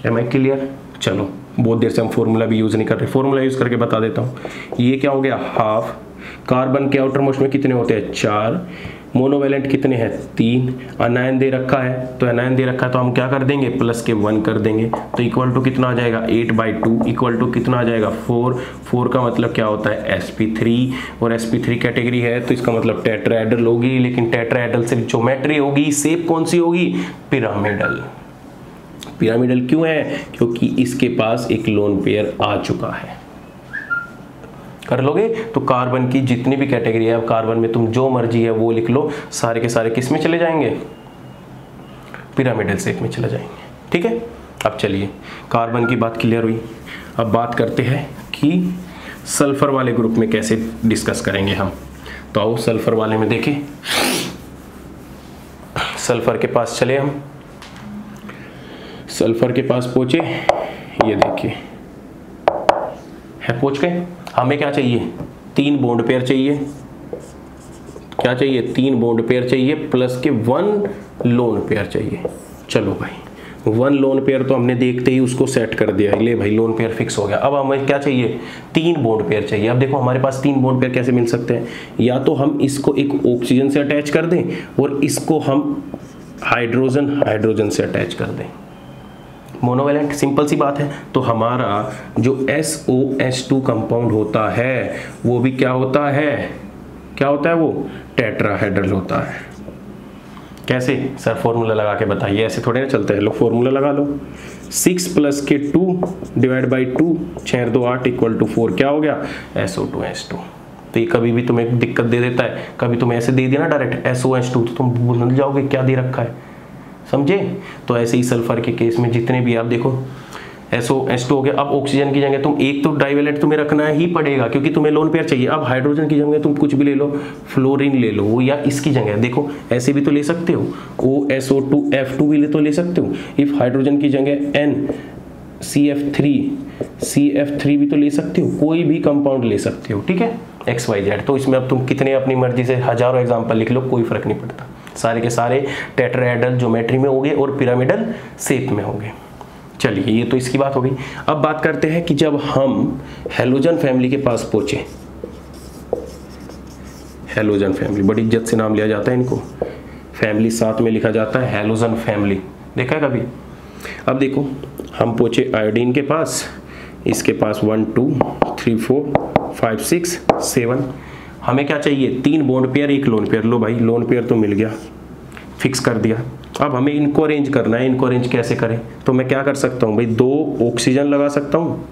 Am I clear? चलो बहुत देर से हम फॉर्मूला भी यूज नहीं कर रहे, फॉर्मूला यूज करके बता देता हूँ। ये क्या हो गया? हाफ। कार्बन के आउटर मोस्ट में कितने होते हैं? 4। मोनोवेलेंट कितने हैं? 3। अनायन दे रखा है, तो अनायन दे रखा है तो हम क्या कर देंगे? प्लस के 1 कर देंगे। तो इक्वल टू कितना आ जाएगा? 8/2 इक्वल टू कितना आ जाएगा? 4। 4 का मतलब क्या होता है? sp3, और sp3 कैटेगरी है तो इसका मतलब टेट्राहेड्रल होगी, लेकिन टेट्राहेड्रल से ज्योमेट्री होगी, शेप कौन सी होगी? पिरामिडल। पिरामिडल क्यों है? क्योंकि इसके पास एक लोन पेयर आ चुका है। कर लोगे? तो कार्बन की जितनी भी कैटेगरी है, अब कार्बन में तुम जो मर्जी है वो लिख लो, सारे के सारे किस में चले जाएंगे? पिरामिडल शेप में चले जाएंगे। ठीक है? अब चलिए कार्बन की बात क्लियर हुई। अब बात करते हैं कि सल्फर वाले ग्रुप में कैसे डिस्कस करेंगे हम। तो आओ सल्फर वाले में देखें। सल्फर के पास चले हम, सल्फर के पास पहुंचे, ये देखिए है, पहुंच गए। हमें क्या चाहिए? 3 बॉन्ड पेयर चाहिए। क्या चाहिए? 3 बॉन्ड पेयर चाहिए, प्लस के 1 लोन पेयर चाहिए। चलो भाई 1 लोन पेयर तो हमने देखते ही उसको सेट कर दिया, ले भाई लोन पेयर फिक्स हो गया। अब हमें क्या चाहिए? 3 बॉन्ड पेयर चाहिए। अब देखो हमारे पास 3 बॉन्ड पेयर कैसे मिल सकते हैं? या तो हम इसको एक ऑक्सीजन से अटैच कर दें, और इसको हम हाइड्रोजन से अटैच कर दें। मोनोवेलेंट, सिंपल सी बात है। तो हमारा जो SOH2 कंपाउंड होता है वो भी क्या होता है? क्या होता है वो? टेट्राहेड्रल होता है। कैसे? सर फॉर्मूला लगा के बताइए, ऐसे थोड़े ना चलते हैं। लो फॉर्मूला लगा लो, 6 + के 2 डिवाइड बाई 2, 6 2 8 इक्वल टू 4। क्या हो गया? SO2H2। तो ये कभी भी तुम्हें दिक्कत दे देता है, कभी तुम्हें ऐसे दे दिया ना डायरेक्ट SOH2 तो तुम भूल जाओगे क्या दे रखा है, समझे? तो ऐसे ही सल्फर के केस में जितने भी आप देखो SOH2 हो गया। अब ऑक्सीजन की जगह तुम एक तो डाइवेलेंट तुम्हें रखना ही पड़ेगा, क्योंकि तुम्हें लोन पेयर चाहिए। अब हाइड्रोजन की जगह तुम कुछ भी ले लो, फ्लोरीन ले लो, या इसकी जगह देखो ऐसे भी तो ले सकते हो, OSO2F2 भी तो ले सकते हो। इफ हाइड्रोजन की जगह CF3 भी तो ले सकते हो, कोई भी कंपाउंड ले सकते हो। ठीक है? XYZ। तो इसमें अब तुम कितने अपनी मर्जी से हजारों एग्जाम्पल लिख लो, कोई फर्क नहीं पड़ता। सारे के सारे टेट्राहेड्रल ज्योमेट्री में होंगे और पिरामिडल शेप में होंगे। चलिए ये तो इसकी बात हो गई। अब बात करते हैं कि जब हम हैलोजन फैमिली के पास पहुंचे, हैलोजन फैमिली बड़ी इज्जत से नाम लिया जाता है इनको, फैमिली साथ में लिखा जाता है हैलोजन फैमिली, देखा है कभी? अब देखो हम पहुंचे आयोडीन के पास, इसके पास 1 2 3 4 5 6 7। हमें क्या चाहिए? 3 बॉन्ड पेयर 1 लोन पेयर। लो भाई लोन पेयर तो मिल गया, फिक्स कर दिया। अब हमें इनको अरेंज करना है। इनको अरेंज कैसे करें? तो मैं क्या कर सकता हूँ भाई, 2 ऑक्सीजन लगा सकता हूँ,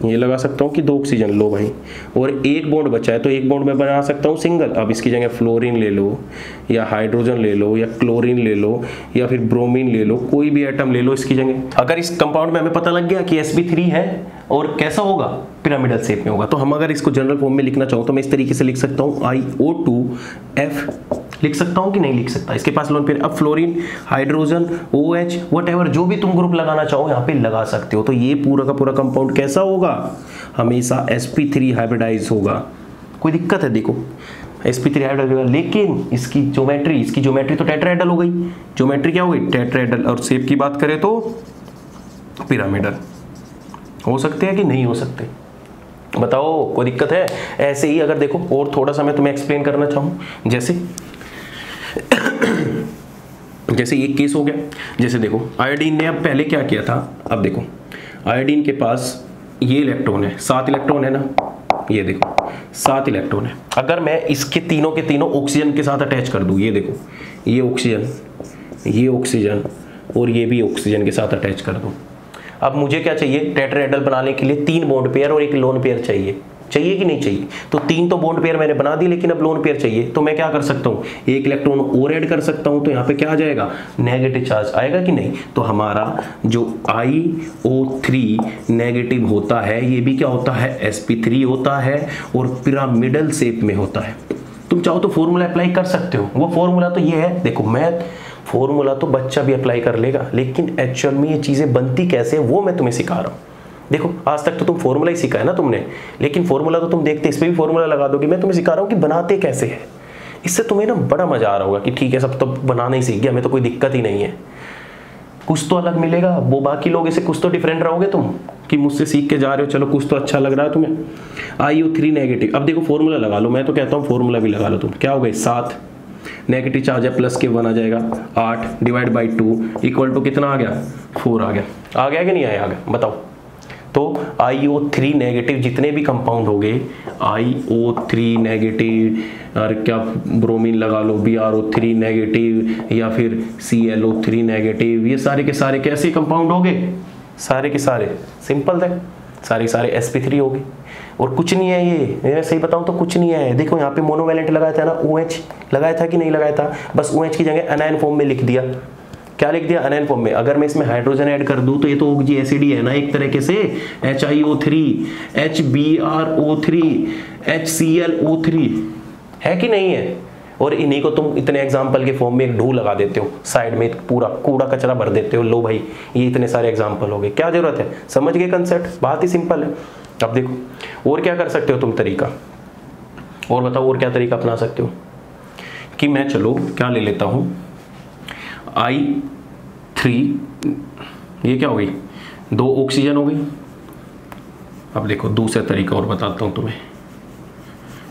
ये लगा सकता हूँ कि 2 ऑक्सीजन लो भाई, और एक बॉन्ड बचा है तो एक बॉन्ड में बना सकता हूँ सिंगल। अब इसकी जगह फ्लोरीन ले लो या हाइड्रोजन ले लो या क्लोरीन ले लो या फिर ब्रोमीन ले लो, कोई भी एटम ले लो इसकी जगह। अगर इस कंपाउंड में हमें पता लग गया कि sp3 है और कैसा होगा, पिरामिडल शेप में होगा, तो हम अगर इसको जनरल फॉर्म में लिखना चाहूँ तो मैं इस तरीके से लिख सकता हूँ IO2F, लिख सकता हूँ कि नहीं लिख सकता, इसके पास लोन पेयर। अब फ्लोरीन, हाइड्रोजन, OH, व्हाटएवर जो भी तुम ग्रुप लगाना चाहो यहाँ पे लगा सकते हो। तो ये पूरा का पूरा कंपाउंड कैसा होगा, हमेशा sp3 हाइब्रिडाइज होगा। कोई दिक्कत है, देखो sp3 हाइब्रिडाइज होगा, लेकिन इसकी ज्योमेट्री तो टेट्राहेड्रल हो गई। ज्योमेट्री क्या हो गई, टेट्राहेड्रल। और शेप की बात करें तो पिरामिडल। हो सकते हैं कि नहीं हो सकते, बताओ, कोई दिक्कत है। ऐसे ही अगर देखो और थोड़ा सा मैं तुम्हें एक्सप्लेन करना चाहूँ, जैसे ये केस हो गया। जैसे देखो आयोडीन ने अब पहले क्या किया था, अब देखो आयोडीन के पास ये इलेक्ट्रॉन है, 7 इलेक्ट्रॉन है ना, ये देखो 7 इलेक्ट्रॉन है। अगर मैं इसके तीनों के तीनों ऑक्सीजन के साथ अटैच कर दूं, ये देखो ये ऑक्सीजन और ये भी ऑक्सीजन के साथ अटैच कर दूं। अब मुझे क्या चाहिए, टेट्राहेड्रल बनाने के लिए 3 बॉन्ड पेयर और 1 लोन पेयर चाहिए कि नहीं चाहिए। तो 3 तो बॉन्ड पेयर मैंने बना दी, लेकिन अब लोन पेयर चाहिए। तो मैं क्या कर सकता हूँ, 1 इलेक्ट्रॉन और ऐड कर सकता हूँ। तो यहाँ पे क्या आ जाएगा, नेगेटिव चार्ज आएगा कि नहीं। तो हमारा जो IO3 नेगेटिव होता है, ये भी क्या होता है, sp3 होता है और पिरामिडल शेप में होता है। तुम चाहो तो फॉर्मूला अप्लाई कर सकते हो। वो फॉर्मूला तो ये है, देखो मैं फॉर्मूला तो बच्चा भी अप्लाई कर लेगा, लेकिन एक्चुअल में ये चीज़ें बनती कैसे है वो मैं तुम्हें सिखा रहा हूँ। देखो आज तक तो तुम फॉर्मूला ही सीखा है ना तुमने, लेकिन फॉर्मूला तो तुम देखते, इस पर भी फॉर्मूला लगा दोगे। मैं तुम्हें सिखा रहा हूँ कि बनाते कैसे है। इससे तुम्हें ना बड़ा मजा आ रहा होगा कि ठीक है सब तो बनाना ही सीख गया, हमें तो कोई दिक्कत ही नहीं है। कुछ तो अलग मिलेगा, वो बाकी लोग इससे कुछ तो डिफरेंट रहोगे तुम, कि मुझसे सीख के जा रहे हो, चलो कुछ तो अच्छा लग रहा है तुम्हें। IO3 negative. अब देखो फॉर्मूला लगा लो, मैं तो कहता हूँ फॉर्मूला भी लगा लो तुम। क्या हो गए, 7 नेगेटिव चार्ज है प्लस के 1 आ जाएगा, 8 डिवाइड बाई 2 इक्वल टू कितना आ गया, 4 आ गया कि नहीं आया, आ गया, बताओ। तो IO3 नेगेटिव जितने भी कंपाउंड हो गए, IO3 नेगेटिव और क्या ब्रोमीन लगा लो, BRO3 नेगेटिव या फिर ClO3 नेगेटिव, ये सारे के सारे कैसे कंपाउंड हो गए, सारे के सारे सिंपल थे, सारे के सारे sp3 हो गए। और कुछ नहीं है ये, मैं सही बताऊं तो कुछ नहीं है। देखो यहाँ पे मोनोवैलेंट लगाया था ना, OH लगाया था कि नहीं लगाया था, बस OH की जगह अनायन फॉर्म में लिख दिया। क्या लिख दिया, अनायन फॉर्म में। अगर मैं इसमें हाइड्रोजन ऐड कर दूं तो ये तो OG एसिड ही है ना एक तरीके से, HiO3, HBrO3, HClO3 है कि नहीं है। और इन्हीं को तुम इतने एग्जाम्पल के फॉर्म में एक ढू लगा देते हो, साइड में पूरा कूड़ा कचरा भर देते हो। लो भाई ये इतने सारे एग्जाम्पल हो गए, क्या जरूरत है, समझ गए कंसेप्ट, बात ही सिंपल है। अब देखो और क्या कर सकते हो तुम तरीका, और बताओ और क्या तरीका अपना सकते हो। कि मैं चलो क्या ले लेता हूँ, I3, ये क्या हो गई, 2 ऑक्सीजन हो गई। अब देखो दूसरा तरीका और बताता हूँ तुम्हें,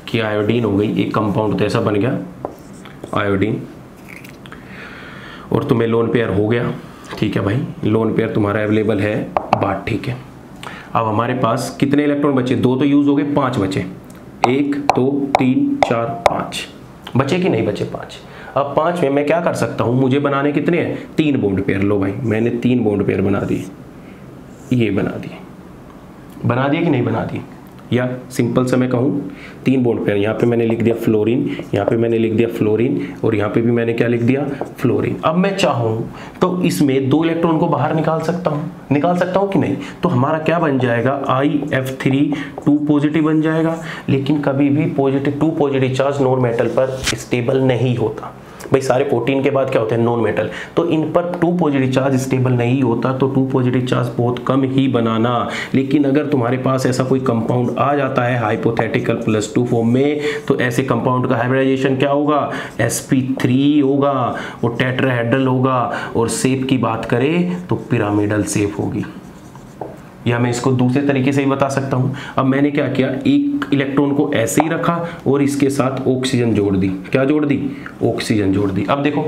कि आयोडीन हो गई, एक कंपाउंड तो ऐसा बन गया आयोडीन, और तुम्हें लोन पेयर हो गया, ठीक है भाई, लोन पेयर तुम्हारा अवेलेबल है, बात ठीक है। अब हमारे पास कितने इलेक्ट्रॉन बचे, 2 तो यूज हो गए, 5 बचे, 1 2 3 4 5 बचे कि नहीं बचे, 5। अब 5 में मैं क्या कर सकता हूँ, मुझे बनाने कितने हैं, 3 बॉन्ड पेयर। लो भाई मैंने 3 बॉन्ड पेयर बना दिए, ये बना दिए कि नहीं बना दिए, या सिंपल से मैं कहूँ 3 बॉन्ड पेयर। यहाँ पे मैंने लिख दिया फ्लोरीन, यहाँ पे मैंने लिख दिया फ्लोरीन, और यहाँ पे भी मैंने क्या लिख दिया, फ्लोरीन। अब मैं चाहूँ तो इसमें 2 इलेक्ट्रॉन को बाहर निकाल सकता हूँ कि नहीं। तो हमारा क्या बन जाएगा, IF3 2 पॉजिटिव बन जाएगा। लेकिन कभी भी 2 पॉजिटिव चार्ज नॉन मेटल पर स्टेबल नहीं होता भाई, सारे प्रोटीन के बाद क्या होते हैं, नॉन मेटल, तो इन पर 2 पॉजिटिव चार्ज स्टेबल नहीं होता। तो 2 पॉजिटिव चार्ज बहुत कम ही बनाना। लेकिन अगर तुम्हारे पास ऐसा कोई कंपाउंड आ जाता है हाइपोथेटिकल +2 फॉर्म में, तो ऐसे कंपाउंड का हाइब्रिडाइजेशन क्या होगा, sp3 होगा और टेट्राहेड्रल होगा। और शेप की बात करें तो पिरामिडल शेप होगी। या मैं इसको दूसरे तरीके से ही बता सकता हूं। अब मैंने क्या किया, एक इलेक्ट्रॉन को ऐसे ही रखा और इसके साथ ऑक्सीजन जोड़ दी। क्या जोड़ दी, ऑक्सीजन जोड़ दी। अब देखो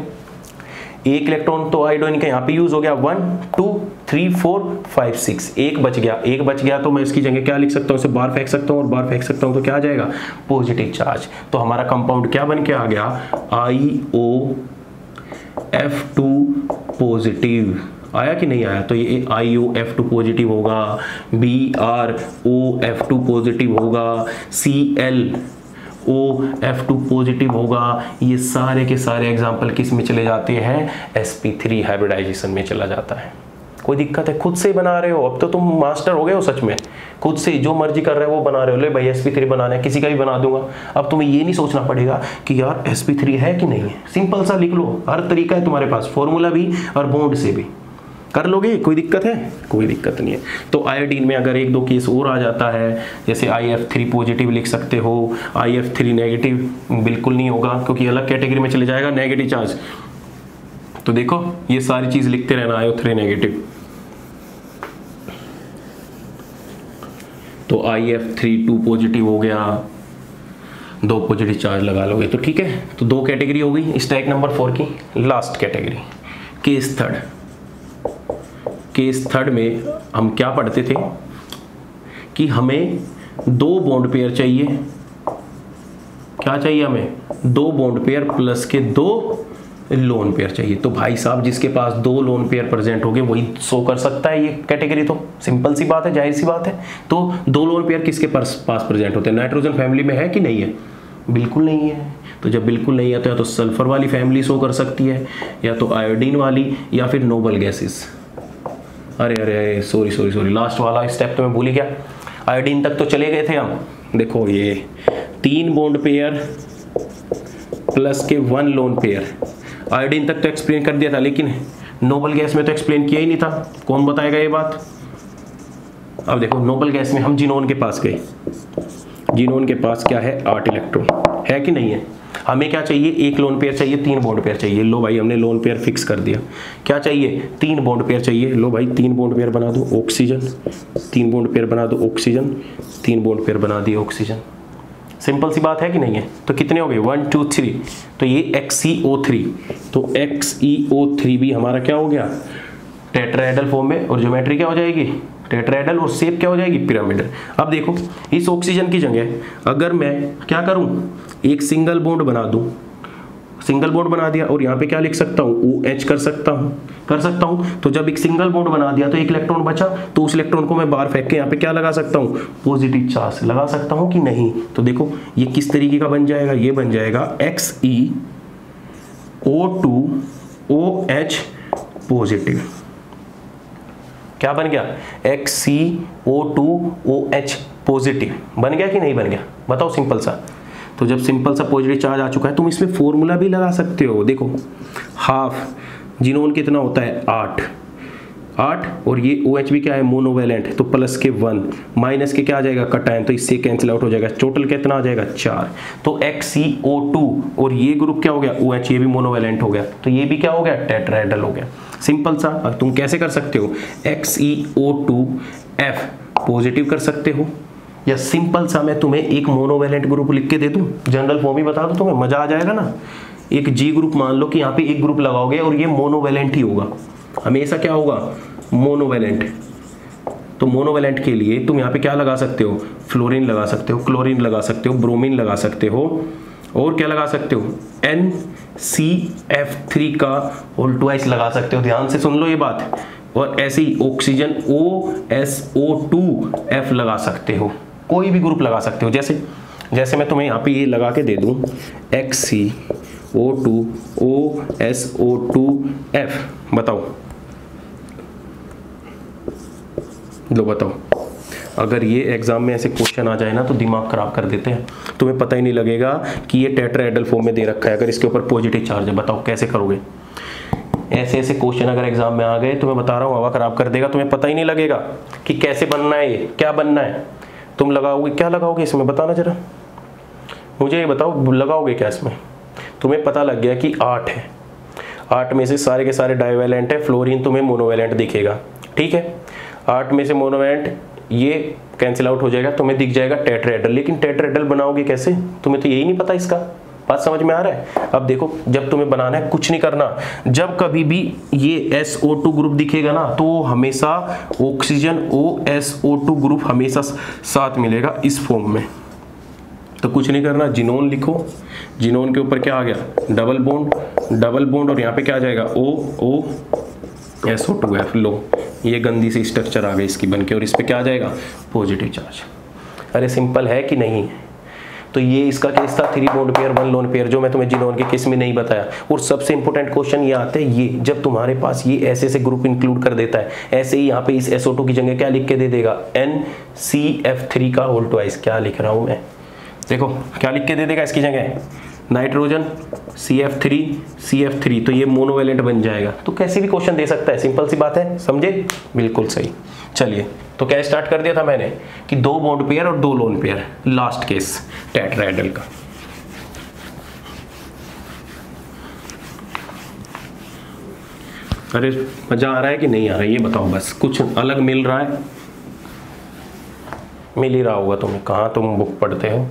एक इलेक्ट्रॉन तो आयोडीन का यहाँ पे यूज हो गया, 1 2 3 4 5 6, एक बच गया तो मैं इसकी जगह क्या लिख सकता हूँ, इसे बाहर फेंक सकता हूँ, और बाहर फेंक सकता हूँ तो क्या आ जाएगा, पॉजिटिव चार्ज। तो हमारा कंपाउंड क्या बन के आ गया, IOF2 पॉजिटिव आया कि नहीं आया? तो ये IOF2 पॉजिटिव होगा, BROF2 पॉजिटिव होगा, ClOF2 पॉजिटिव होगा। ये सारे के सारे एग्जाम्पल किस में चले जाते हैं? sp3 हाइब्रिडाइजेशन में चला जाता है। कोई दिक्कत है? खुद से बना रहे हो, अब तो तुम मास्टर हो गए हो सच में, खुद से जो मर्जी कर रहे हो वो बना रहे हो। ले भाई sp3 बनाना है, किसी का भी बना दूंगा। अब तुम्हें ये नहीं सोचना पड़ेगा कि यार sp3 है कि नहीं है, सिंपल सा लिख लो, हर तरीका है तुम्हारे पास, फॉर्मूला भी और बॉन्ड से भी कर लोगे। कोई दिक्कत है? कोई दिक्कत नहीं है। तो आयोडीन में अगर एक दो केस और आ जाता है, जैसे IF3 पॉजिटिव लिख सकते हो, IF3 नेगेटिव बिल्कुल नहीं होगा क्योंकि अलग कैटेगरी में चले जाएगा, नेगेटिव चार्ज। तो देखो ये सारी चीज लिखते रहना, IO3 नेगेटिव। तो IF3 2 पॉजिटिव हो गया, 2 पॉजिटिव चार्ज लगा लोगे तो ठीक है। तो 2 कैटेगरी हो गई स्टैक नंबर 4 की। Last category case third. Case third में हम क्या पढ़ते थे कि हमें 2 बॉन्ड पेयर चाहिए। क्या चाहिए हमें? 2 बॉन्ड पेयर प्लस के 2 लोन पेयर चाहिए। तो भाई साहब जिसके पास 2 लोन पेयर प्रेजेंट हो गए वही शो कर सकता है ये कैटेगरी। तो सिंपल सी बात है, जाहिर सी बात है। तो 2 लोन पेयर किसके पास प्रेजेंट होते हैं? नाइट्रोजन फैमिली में है कि नहीं है? बिल्कुल नहीं है। तो जब बिल्कुल नहीं है तो या तो सल्फर वाली फैमिली शो कर सकती है, या तो आयोडीन वाली, या फिर नोबल गैसेस। अरे अरे सॉरी लास्ट वाला स्टेप तो मैं भूल ही गया। आयोडीन तक तो चले गए थे हम। देखो ये 3 बॉन्ड पेयर प्लस के 1 लोन पेयर, आयोडीन तक तो एक्सप्लेन कर दिया था, लेकिन नोबल गैस में तो एक्सप्लेन किया ही नहीं था। कौन बताएगा ये बात? अब देखो नोबल गैस में हम जिनोन के पास गए। जिनोन के पास क्या है? 8 इलेक्ट्रॉन है कि नहीं है? हमें क्या चाहिए? 1 लोन पेयर चाहिए, 3 बॉन्ड पेयर चाहिए। लो भाई हमने लोन पेयर फिक्स कर दिया। क्या चाहिए? 3 बॉन्ड पेयर चाहिए। लो भाई 3 बॉन्ड पेयर बना दो, ऑक्सीजन। 3 बॉन्ड पेयर बना दो, ऑक्सीजन। 3 बॉन्ड पेयर बना दिए, ऑक्सीजन। सिंपल सी बात है कि नहीं है? तो कितने हो गए? 1 2 3। तो ये XeO3, तो XeO3 भी हमारा क्या हो गया? टेट्राहेड्रल फॉर्म में, और ज्योमेट्री क्या हो जाएगी? टेट्राहेड्रल, और शेप क्या हो जाएगी? पिरामिडल। अब देखो इस ऑक्सीजन की जगह अगर मैं क्या करूं, एक सिंगल बॉन्ड बना दूं, सिंगल बॉन्ड बना दिया, और यहाँ पे क्या लिख सकता हूँ? OH कर सकता हूँ। तो जब एक सिंगल बॉन्ड बना दिया तो एक इलेक्ट्रॉन बचा, तो उस इलेक्ट्रॉन को मैं बाहर फेंक के यहाँ पे क्या लगा सकता हूँ? पॉजिटिव चार्ज लगा सकता हूँ कि नहीं? तो देखो ये किस तरीके का बन जाएगा? ये बन जाएगा XeO2OH पॉजिटिव। क्या बन गया? XeO2OH पॉजिटिव बन गया कि नहीं बन गया? बताओ सिंपल सा। तो जब सिंपल सा पॉजिटिव चार्ज आ चुका है, तुम इसमें फॉर्मूला भी लगा सकते हो। देखो हाफ जिनोन कितना होता है? 8, और ये OH भी क्या है? मोनोवेलेंट, तो प्लस के 1, माइनस के क्या आ जाएगा? कटायन, तो इससे कैंसिल आउट हो जाएगा। टोटल कितना आ जाएगा? 4। तो XeO2, और ये ग्रुप क्या हो गया? OH, ये भी मोनोवेलेंट हो गया, तो ये भी क्या हो गया? टेट्राहेड्रल हो गया। सिंपल सा। अब तुम कैसे कर सकते हो? XeO2F पॉजिटिव कर सकते हो, या सिंपल सा मैं तुम्हें एक मोनोवेलेंट ग्रुप लिख के दे दूं, जनरल फॉर्म ही बता दूं, तुम्हें मजा आ जाएगा ना। एक G ग्रुप मान लो कि यहाँ पे एक ग्रुप लगाओगे और ये मोनोवेलेंट ही होगा, हमेशा क्या होगा? मोनोवेलेंट। तो मोनोवेलेंट के लिए तुम यहाँ पे क्या लगा सकते हो? फ्लोरीन लगा सकते हो, क्लोरीन लगा सकते हो, ब्रोमीन लगा सकते हो, और क्या लगा सकते हो? NCF3 का होल ट्वाइस लगा सकते हो। ध्यान से सुन लो ये बात। और ऐसे ही ऑक्सीजन OSO2F लगा सकते हो, कोई भी ग्रुप लगा सकते हो। जैसे मैं तुम्हें यहाँ पे ये लगा के दे दूं XeO2OSO2F, बताओ, लो बताओ। अगर ये एग्जाम में ऐसे क्वेश्चन आ जाए ना तो दिमाग खराब कर देते हैं, तुम्हें पता ही नहीं लगेगा कि ये टेट्राहेड्रल फॉर्म में दे रखा है। अगर इसके ऊपर पॉजिटिव चार्ज है, बताओ कैसे करोगे? ऐसे क्वेश्चन अगर एग्जाम में आ गए तो मैं बता रहा हूँ हवा खराब कर देगा, तुम्हें पता ही नहीं लगेगा कि कैसे बनना है, ये क्या बनना है। तुम लगाओगे, क्या लगाओगे इसमें? बताना जरा मुझे, ये बताओ लगाओगे क्या इसमें? तुम्हें पता लग गया कि 8 है, 8 में से सारे के सारे डाइवेलेंट है, फ्लोरीन तुम्हें मोनोवेलेंट दिखेगा, ठीक है। 8 में से मोनोवेलेंट ये कैंसिल आउट हो जाएगा, तुम्हें दिख जाएगा टेट्राहेड्रल। लेकिन टेट्राहेड्रल बनाओगे कैसे? तुम्हें तो यही नहीं पता इसका। बात समझ में आ रहा है? अब देखो, जब तुम्हें बनाना है कुछ नहीं करना, जब कभी भी ये SO2 ग्रुप दिखेगा ना तो हमेशा ऑक्सीजन OSO2 ग्रुप हमेशा साथ मिलेगा इस फॉर्म में। तो कुछ नहीं करना, जिनोन लिखो, जिनोन के ऊपर क्या आ गया? डबल बॉन्ड, और यहाँ पे क्या आ जाएगा? O SO2F। लो ये गंदी सी स्ट्रक्चर आ गई इसकी बन के, और इस पे क्या आ जाएगा, पॉजिटिव चार्ज। अरे सिंपल है कि नहीं। तो ये इसका केस था 3 बॉन्ड पेयर 1 लोन पेयर, जो मैं तुम्हें जिनोन के केस में नहीं बताया। और सबसे इंपॉर्टेंट क्वेश्चन ये आता है, ये जब तुम्हारे पास ये ऐसे ग्रुप इंक्लूड कर देता है, ऐसे ही यहाँ पे इस SO2 की जगह क्या लिख के दे देगा, NCF3 का होल ट्वाइस। क्या लिख रहा हूँ मैं, देखो क्या लिख के दे देगा इसकी जगह, नाइट्रोजन CF3, तो ये मोनोवेलेंट बन जाएगा। तो कैसे भी क्वेश्चन दे सकता है, सिंपल सी बात है, समझे, बिल्कुल सही। चलिए तो क्या स्टार्ट कर दिया था मैंने कि 2 बॉन्ड पेयर और 2 lone pair, last case tetrahedral का। अरे मजा आ रहा है कि नहीं आ रहा है, ये बताओ बस। कुछ अलग मिल रहा है, मिल ही रहा होगा तुम्हें, कहाँ तुम बुक पढ़ते हो।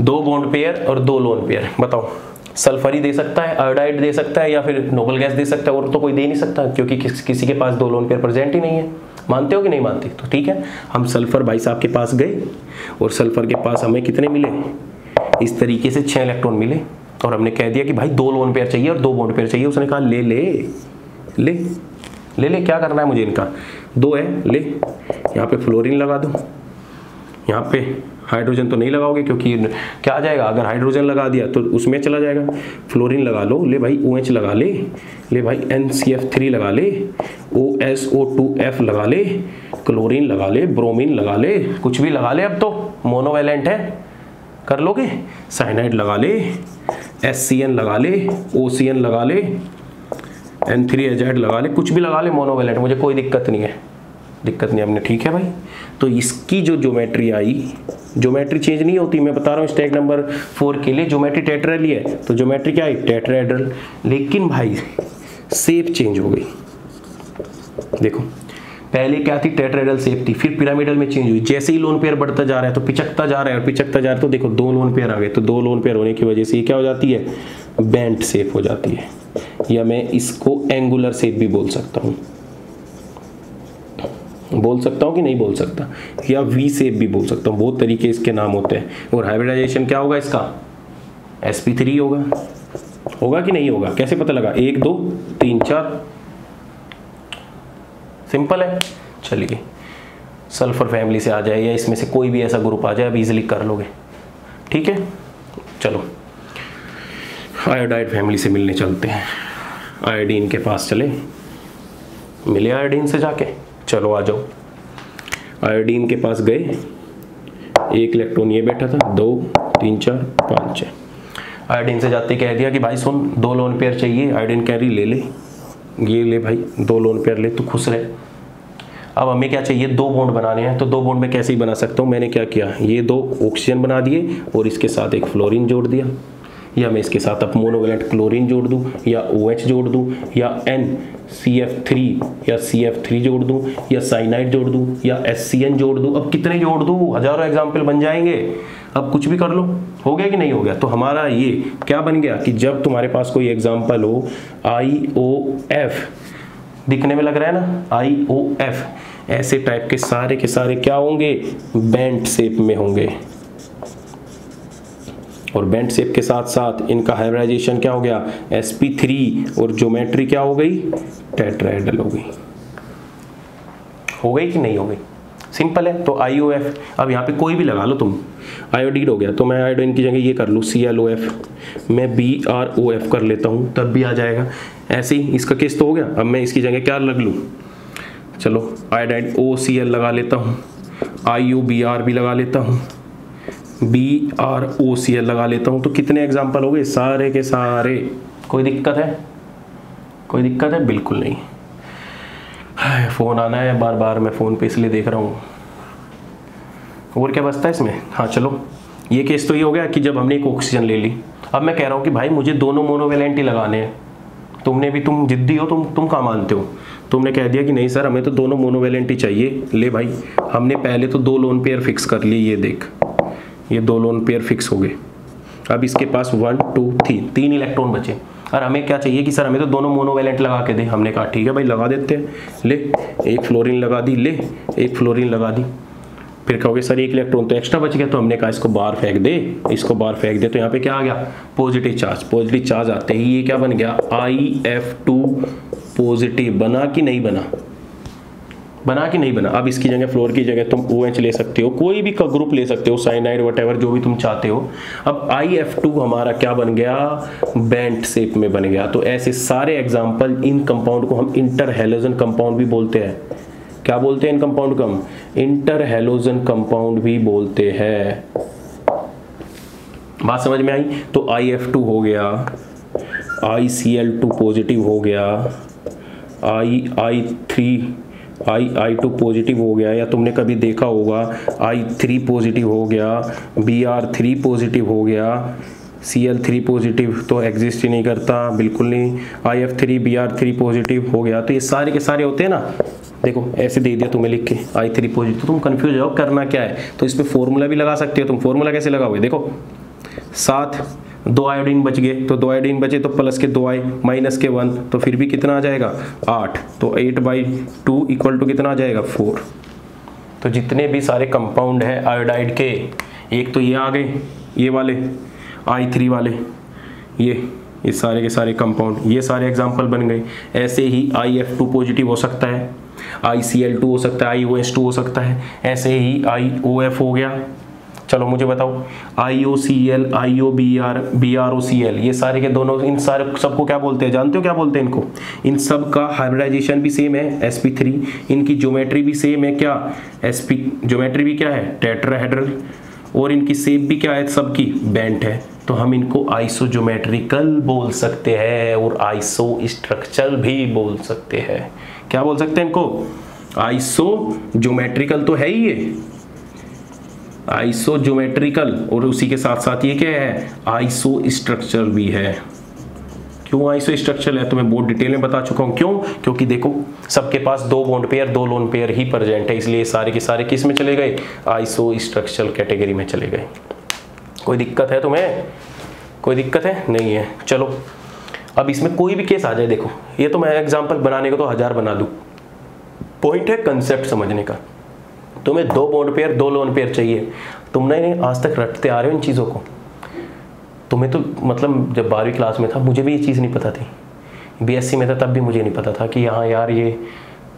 2 बॉन्ड पेयर और 2 लोन पेयर, बताओ। सल्फर ही दे सकता है, आयोडाइड दे सकता है, या फिर नोबल गैस दे सकता है, और तो कोई दे नहीं सकता, क्योंकि किसी के पास 2 लोन पेयर प्रेजेंट ही नहीं है। मानते हो कि नहीं मानते, तो ठीक है। हम सल्फर भाई साहब के पास गए, और सल्फर के पास हमें कितने मिले, इस तरीके से 6 इलेक्ट्रॉन मिले, और हमने कह दिया कि भाई 2 लोन पेयर चाहिए और 2 बॉन्ड पेयर चाहिए। उसने कहा ले ले ले ले ले, क्या करना है मुझे, इनका 2 है, ले। यहाँ पे फ्लोरीन लगा दो, यहाँ पे हाइड्रोजन तो नहीं लगाओगे क्योंकि क्या आ जाएगा, अगर हाइड्रोजन लगा दिया तो उसमें चला जाएगा। फ्लोरीन लगा लो, ले भाई OH लगा ले भाई NCF3 लगा ले, OSO2F लगा ले, क्लोरीन लगा ले, ब्रोमीन लगा ले, कुछ भी लगा ले, अब तो मोनोवेलेंट है, कर लोगे। साइनाइड लगा ले, SCN लगा ले, OCN लगा ले, N3 लगा ले, कुछ भी लगा ले, मोनोवेलेंट, मुझे कोई दिक्कत नहीं है, दिक्कत नहीं हमने, ठीक है भाई। तो इसकी जो ज्योमेट्री आई, ज्योमेट्री चेंज नहीं होती, मैं बता रहा हूँ स्टेक नंबर 4 के लिए ज्योमेट्री टेट्राहेड्रल है, तो ज्योमेट्री क्या आई, टेट्राहेड्रल। लेकिन भाई शेप चेंज हो गई, देखो पहले क्या थी, टेट्राहेड्रल शेप थी, फिर पिरामिडल में चेंज हुई। जैसे ही लोन पेयर बढ़ता जा रहा है तो पिचकता जा रहा है, और पिचकता जा रहा है तो देखो 2 लोन पेयर आ गए, तो 2 लोन पेयर होने की वजह से ये क्या हो जाती है, बेंट शेप हो जाती है, या मैं इसको एंगुलर शेप भी बोल सकता हूँ, बोल सकता हूँ कि नहीं बोल सकता, या V शेप भी बोल सकता हूँ, बहुत तरीके इसके नाम होते हैं। और हाइब्रिडाइजेशन क्या होगा इसका, sp3 होगा कि नहीं होगा, कैसे पता लगा, 1 2 3 4, सिंपल है। चलिए सल्फर फैमिली से आ जाए, या इसमें से कोई भी ऐसा ग्रुप आ जाए, अब इजीली कर लोगे, ठीक है। चलो आयोडाइड फैमिली से मिलने चलते हैं, आयोडीन के पास चले, मिले आयोडीन से जाके, चलो आ जाओ। आयोडीन के पास गए, 1 इलेक्ट्रॉन ये बैठा था, 2 3 4 5 6। आयोडीन से जाते कह दिया कि भाई सुन 2 लोन पेयर चाहिए, आयोडीन कह रही ले ले, ये ले भाई 2 लोन पेयर ले, तू खुश रहे। अब हमें क्या चाहिए, 2 बॉन्ड बनाने हैं, तो 2 बॉन्ड में कैसे ही बना सकता हूँ, मैंने क्या किया, ये 2 ऑक्सीजन बना दिए और इसके साथ एक फ्लोरीन जोड़ दिया, या मैं इसके साथ अब मोनोवेलेंट क्लोरीन जोड़ दूं, या OH जोड़ दूं, या NCF3 या CF3 जोड़ दूं, या साइनाइड जोड़ दूं, या SCN जोड़ दूं। अब कितने जोड़ दूं, हजारों एग्जाम्पल बन जाएंगे, अब कुछ भी कर लो, हो गया कि नहीं हो गया। तो हमारा ये क्या बन गया कि जब तुम्हारे पास कोई एग्जाम्पल हो, IOF दिखने में लग रहा है ना, IOF, ऐसे टाइप के सारे क्या होंगे, बेंट शेप में होंगे, और बेंट शेप के साथ साथ इनका हाइब्रिडाइजेशन क्या हो गया, sp3, और ज्योमेट्री क्या हो गई, टेट्राहेड्रल हो गई कि नहीं हो गई, सिंपल है। तो IOF, अब यहाँ पे कोई भी लगा लो तुम, आयोडीन हो गया तो मैं आयोडीन की जगह ये कर लूँ ClOF, मैं BrOF कर लेता हूँ, तब भी आ जाएगा। ऐसे ही इसका केस तो हो गया, अब मैं इसकी जगह क्या लग लूँ, चलो आयोडाइड OCl लगा लेता हूँ, IUBr भी लगा लेता हूँ, BrOCl लगा लेता हूँ। तो कितने एग्जाम्पल हो गए, सारे के सारे। कोई दिक्कत है, कोई दिक्कत है, बिल्कुल नहीं। फ़ोन आना है बार बार, मैं फ़ोन पे इसलिए देख रहा हूँ। और क्या बचता है इसमें, हाँ चलो ये केस तो ये हो गया कि जब हमने एक ऑक्सीजन ले ली, अब मैं कह रहा हूँ कि भाई मुझे दोनों मोनोवेलेंट ही लगाने हैं। तुमने भी, तुम जिद्दी हो, तुम कहाँ मानते हो, तुमने कह दिया कि नहीं सर हमें तो दोनों मोनोवेलेंट ही चाहिए। ले भाई, हमने पहले तो 2 लोन पेयर फिक्स कर लिए, ये देख, ये 2 लोन पेयर फिक्स हो गए। अब इसके पास 1 2 3 इलेक्ट्रॉन बचे, और हमें क्या चाहिए कि सर हमें तो दोनों मोनोवेलेंट लगा के दे। हमने कहा ठीक है भाई लगा देते हैं, ले 1 फ्लोरीन लगा दी, ले 1 फ्लोरीन लगा दी। फिर कहोगे सर 1 इलेक्ट्रॉन तो एक्स्ट्रा बच गया, तो हमने कहा इसको बाहर फेंक दे, इसको बाहर फेंक दे, तो यहाँ पे क्या आ गया, पॉजिटिव चार्ज। पॉजिटिव चार्ज आते ही ये क्या बन गया, IF2 पॉजिटिव बना कि नहीं बना, बना कि नहीं बना। अब इसकी जगह फ्लोर की जगह तुम OH ले सकते हो, कोई भी ग्रुप ले सकते हो, साइनाइड वटेवर जो भी तुम चाहते हो। अब IF2 हमारा क्या बन गया, बेंट शेप में बन गया। तो ऐसे सारे एग्जांपल, इन कंपाउंड को हम इंटर हैलोजन कंपाउंड भी बोलते हैं। क्या बोलते हैं इन कंपाउंड को हम, इंटर हैलोजन कंपाउंड भी बोलते हैं। बात समझ में आई। तो IF2 हो गया, ICl2 पॉजिटिव हो गया, I2 पॉजिटिव हो गया, या तुमने कभी देखा होगा I3 पॉजिटिव हो गया, Br3 पॉजिटिव हो गया, Cl3 पॉजिटिव तो एग्जिस्ट ही नहीं करता, बिल्कुल नहीं। IF3 Br3 पॉजिटिव हो गया। तो ये सारे के सारे होते हैं ना, देखो ऐसे दे दिया तुम्हें लिख के I3 पॉजिटिव, तो तुम कंफ्यूज हो करना क्या है। तो इस पे फॉर्मूला भी लगा सकते हो तुम। फॉर्मूला कैसे लगाओगे, देखो 7, 2 आयोडीन बच गए, तो 2 आयोडीन बचे तो प्लस के 2 आई माइनस के 1, तो फिर भी कितना आ जाएगा 8, तो 8/2 इक्वल टू कितना आ जाएगा 4। तो जितने भी सारे कंपाउंड है आयोडाइड के, एक तो ये आ गए, ये वाले I3 वाले, ये सारे के सारे कंपाउंड, ये सारे एग्जाम्पल बन गए। ऐसे ही IF2 पॉजिटिव हो सकता है, ICl2 हो सकता है, IOH2 हो सकता है, ऐसे ही IOF हो गया। चलो मुझे बताओ IOCl, IOBr, BrOCl, ये सारे के दोनों, इन सारे सबको क्या बोलते हैं, जानते हो क्या बोलते हैं इनको? इन सब का हाइब्रिडाइजेशन भी सेम है sp3, इनकी ज्योमेट्री भी सेम है, क्या sp ज्योमेट्री भी क्या है टेट्राहेड्रल, और इनकी शेप भी क्या है सबकी बेंट है। तो हम इनको आइसोज्योमेट्रिकल बोल सकते हैं और आइसो स्ट्रक्चरल भी बोल सकते हैं। क्या बोल सकते हैं इनको, आइसोज्योमेट्रिकल तो है ही ये, आइसोज्योमेट्रिकल, और उसी के साथ साथ ये क्या है, आइसो स्ट्रक्चरल भी है। क्यों आइसो स्ट्रक्चरल है तो मैं बहुत डिटेल में बता चुका हूं। क्यों, क्योंकि देखो सबके पास 2 बॉन्ड पेयर 2 लोन पेयर ही प्रेजेंट है, इसलिए सारे के सारे किस में चले गए, आइसो स्ट्रक्चरल कैटेगरी में चले गए। कोई दिक्कत है तुम्हें, कोई दिक्कत है नहीं है। चलो अब इसमें कोई भी केस आ जाए, देखो ये तो मैं एग्जाम्पल बनाने को तो 1000 बना दूं, पॉइंट है कंसेप्ट समझने का। तुम्हें 2 बॉन्ड पेयर 2 लोन पेयर चाहिए, तुमने आज तक रटते आ रहे हो इन चीज़ों को। तुम्हें तो मतलब जब 12वीं क्लास में था मुझे भी ये चीज़ नहीं पता थी, BSc में था तब भी मुझे नहीं पता था कि यहाँ यार ये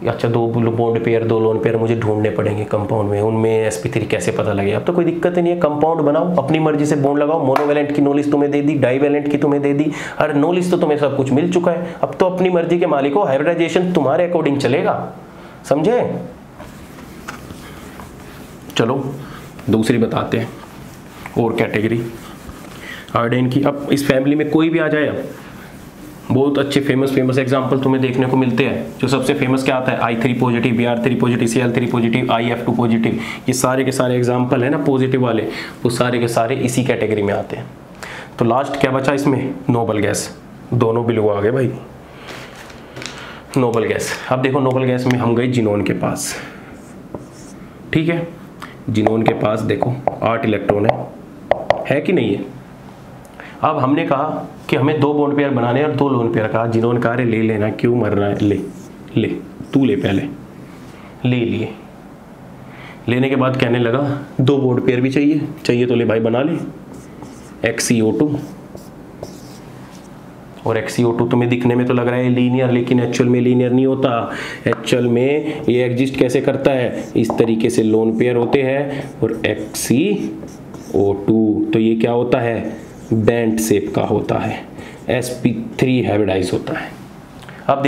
अच्छा 2 बॉन्ड पेयर 2 लोन पेयर मुझे ढूंढने पड़ेंगे कंपाउंड में, उनमें sp3 कैसे पता लगे। अब तो कोई दिक्कत नहीं है, कंपाउंड बनाओ अपनी मर्जी से बॉन्ड लगाओ। मोनोवेलेंट की नॉलेज तुम्हें दे दी, डाईवेलेंट की तुम्हें दे दी, हर नॉलेज तो तुम्हें सब कुछ मिल चुका है। अब तो अपनी मर्जी के मालिक हो, हाइब्रिडाइजेशन तुम्हारे अकॉर्डिंग चलेगा, समझे। चलो दूसरी बताते हैं और कैटेगरी आयोडीन की। अब इस फैमिली में कोई भी आ जाए, अब बहुत अच्छे फेमस एग्जांपल तुम्हें देखने को मिलते हैं। जो सबसे फेमस क्या आता है, I3 positive, Br3 positive, Cl3 positive, IF2 positive, ये सारे के सारे एग्जांपल है ना पॉजिटिव वाले, वो सारे के सारे इसी कैटेगरी में आते हैं। तो लास्ट क्या बचा इसमें, नोबल गैस, दोनों बिल्कुल आ गए भाई नोबल गैस। अब देखो नोबल गैस में हम गए जिनोन के पास, ठीक है, जिनोन के पास देखो 8 इलेक्ट्रॉन है कि नहीं है। अब हमने कहा कि हमें 2 बॉन्ड पेयर बनाने हैं और 2 लोन पेयर, कहा जिनोन कहा ले लेना, क्यों मर रहा है, ले तू ले, पहले ले लिए। लेने के बाद कहने लगा 2 बॉन्ड पेयर भी चाहिए तो ले भाई बना ले, XCO2। और XCO2 तुम्हें दिखने में तो लग रहा है लीनियर, लेकिन एक्चुअल में लीनियर नहीं होता। एक्चुअल में ये एग्जिस्ट कैसे करता है, इस तरीके से लोन पेयर होते हैं और XCO2 तो ये क्या होता है, बेंट शेप का होता है, sp3 हाइब्रिडाइज होता है। अब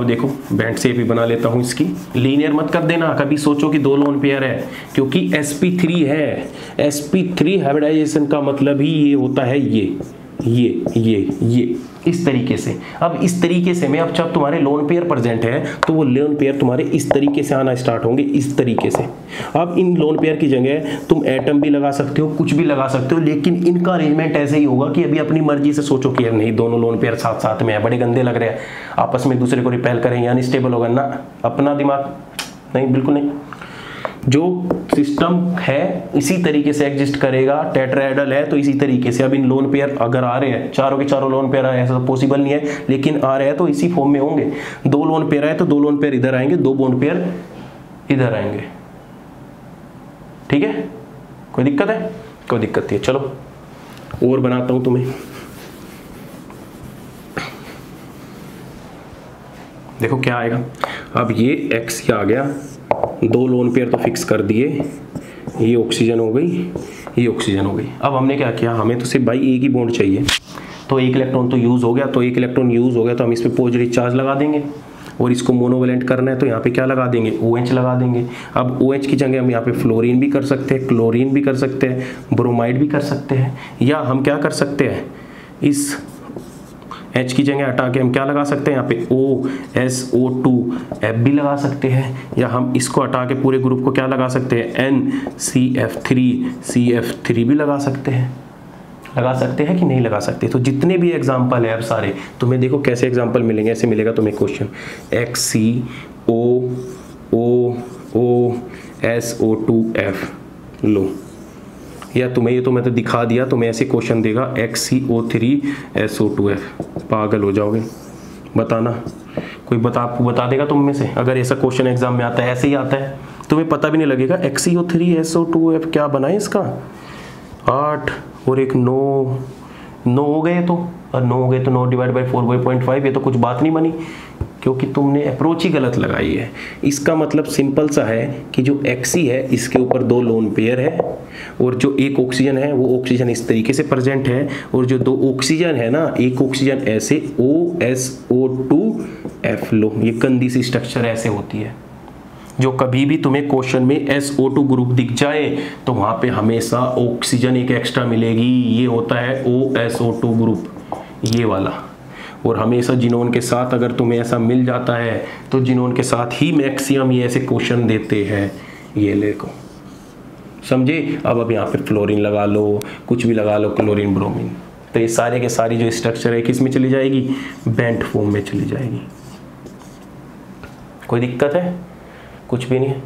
देखो बेंट शेप ही बना लेता हूं इसकी, लीनियर मत कर देना कभी, सोचो कि 2 लोन पेयर है, क्योंकि sp3 है। sp3 हाइब्रिडाइजेशन का मतलब ही ये होता है, ये इस तरीके से। अब इस तरीके से में, अब जब तुम्हारे लोन पेयर प्रेजेंट है तो वो लोन पेयर तुम्हारे इस तरीके से आना स्टार्ट होंगे, इस तरीके से। अब इन लोन पेयर की जगह तुम एटम भी लगा सकते हो, कुछ भी लगा सकते हो, लेकिन इनका अरेंजमेंट ऐसे ही होगा कि अभी अपनी मर्जी से सोचो कि यार नहीं दोनों लोन पेयर साथ साथ में है, बड़े गंदे लग रहे हैं, आपस में एक दूसरे को रिपेल करें या अनस्टेबल होगा ना, अपना दिमाग नहीं, बिल्कुल नहीं। जो सिस्टम है इसी तरीके से एग्जिस्ट करेगा, टेट्राहेड्रल है तो इसी तरीके से। अब इन लोन पेयर अगर आ रहे हैं, चारों के चारों लोन पेयर आए, ऐसा तो पॉसिबल नहीं है, लेकिन आ रहे हैं तो इसी फॉर्म में होंगे। 2 लोन पेयर आए तो 2 लोन पेयर इधर आएंगे, 2 बॉन्ड पेयर इधर आएंगे, ठीक है। कोई दिक्कत है, कोई दिक्कत नहीं है। चलो और बनाता हूं तुम्हें। देखो क्या आएगा, अब ये X आ गया, 2 लोन पेयर तो फिक्स कर दिए, ये ऑक्सीजन हो गई, ये ऑक्सीजन हो गई। अब हमने क्या किया, हमें तो सिर्फ भाई एक ही बॉन्ड चाहिए, तो एक इलेक्ट्रॉन तो यूज़ हो गया, तो एक इलेक्ट्रॉन यूज़ हो गया तो हम इस पर पॉजिटिव चार्ज लगा देंगे, और इसको मोनोवेलेंट करना है तो यहाँ पे क्या लगा देंगे, OH लगा देंगे। अब OH की जगह हम यहाँ पे फ्लोरीन भी कर सकते हैं, क्लोरीन भी कर सकते हैं, ब्रोमाइड भी कर सकते हैं, या हम क्या कर सकते हैं, इस H की जगह हटा के हम क्या लगा सकते हैं, यहाँ पे OSO2F भी लगा सकते हैं, या हम इसको हटा के पूरे ग्रुप को क्या लगा सकते हैं, NCF3 भी लगा सकते हैं। लगा सकते हैं कि नहीं लगा सकते। तो जितने भी एग्जाम्पल है अब सारे, तुम्हें देखो कैसे एग्जाम्पल मिलेंगे, ऐसे मिलेगा तुम्हें क्वेश्चन XCOOSO2F लो, या तुम्हें ये तो मैं तो दिखा दिया, तुम्हें ऐसे क्वेश्चन देगा XCO3SO2F, पागल हो जाओगे। बताना कोई बता देगा तुम में से, अगर ऐसा क्वेश्चन एग्जाम में आता है, ऐसे ही आता है, तुम्हें पता भी नहीं लगेगा XCO3SO2F क्या बना है इसका। 8 और एक 9 हो गए, तो और 9 हो गए तो 9 डिवाइड बाई 4/.5, ये तो कुछ बात नहीं बनी, क्योंकि तुमने अप्रोच ही गलत लगाई है। इसका मतलब सिंपल सा है कि जो Xe है इसके ऊपर 2 लोन पेयर है, और जो एक ऑक्सीजन है वो ऑक्सीजन इस तरीके से प्रेजेंट है, और जो 2 ऑक्सीजन है ना, एक ऑक्सीजन ऐसे OSO2F लो, ये गंदी सी स्ट्रक्चर ऐसे होती है। जो कभी भी तुम्हें क्वेश्चन में SO2 ग्रुप दिख जाए तो वहां पे हमेशा ऑक्सीजन एक एक्स्ट्रा मिलेगी, ये होता है OSO2 ग्रुप, ये वाला। और हमेशा जिनोन के साथ अगर तुम्हें ऐसा मिल जाता है तो जिनोन के साथ ही मैक्सिमम ये ऐसे क्वेश्चन देते हैं, ये लेको, समझे। अब यहाँ पे फ्लोरीन लगा लो, कुछ भी लगा लो, क्लोरीन ब्रोमीन, तो ये सारे के सारी जो स्ट्रक्चर है किस में चली जाएगी, बेंट फॉर्म में चली जाएगी। कोई दिक्कत है, कुछ भी नहीं है।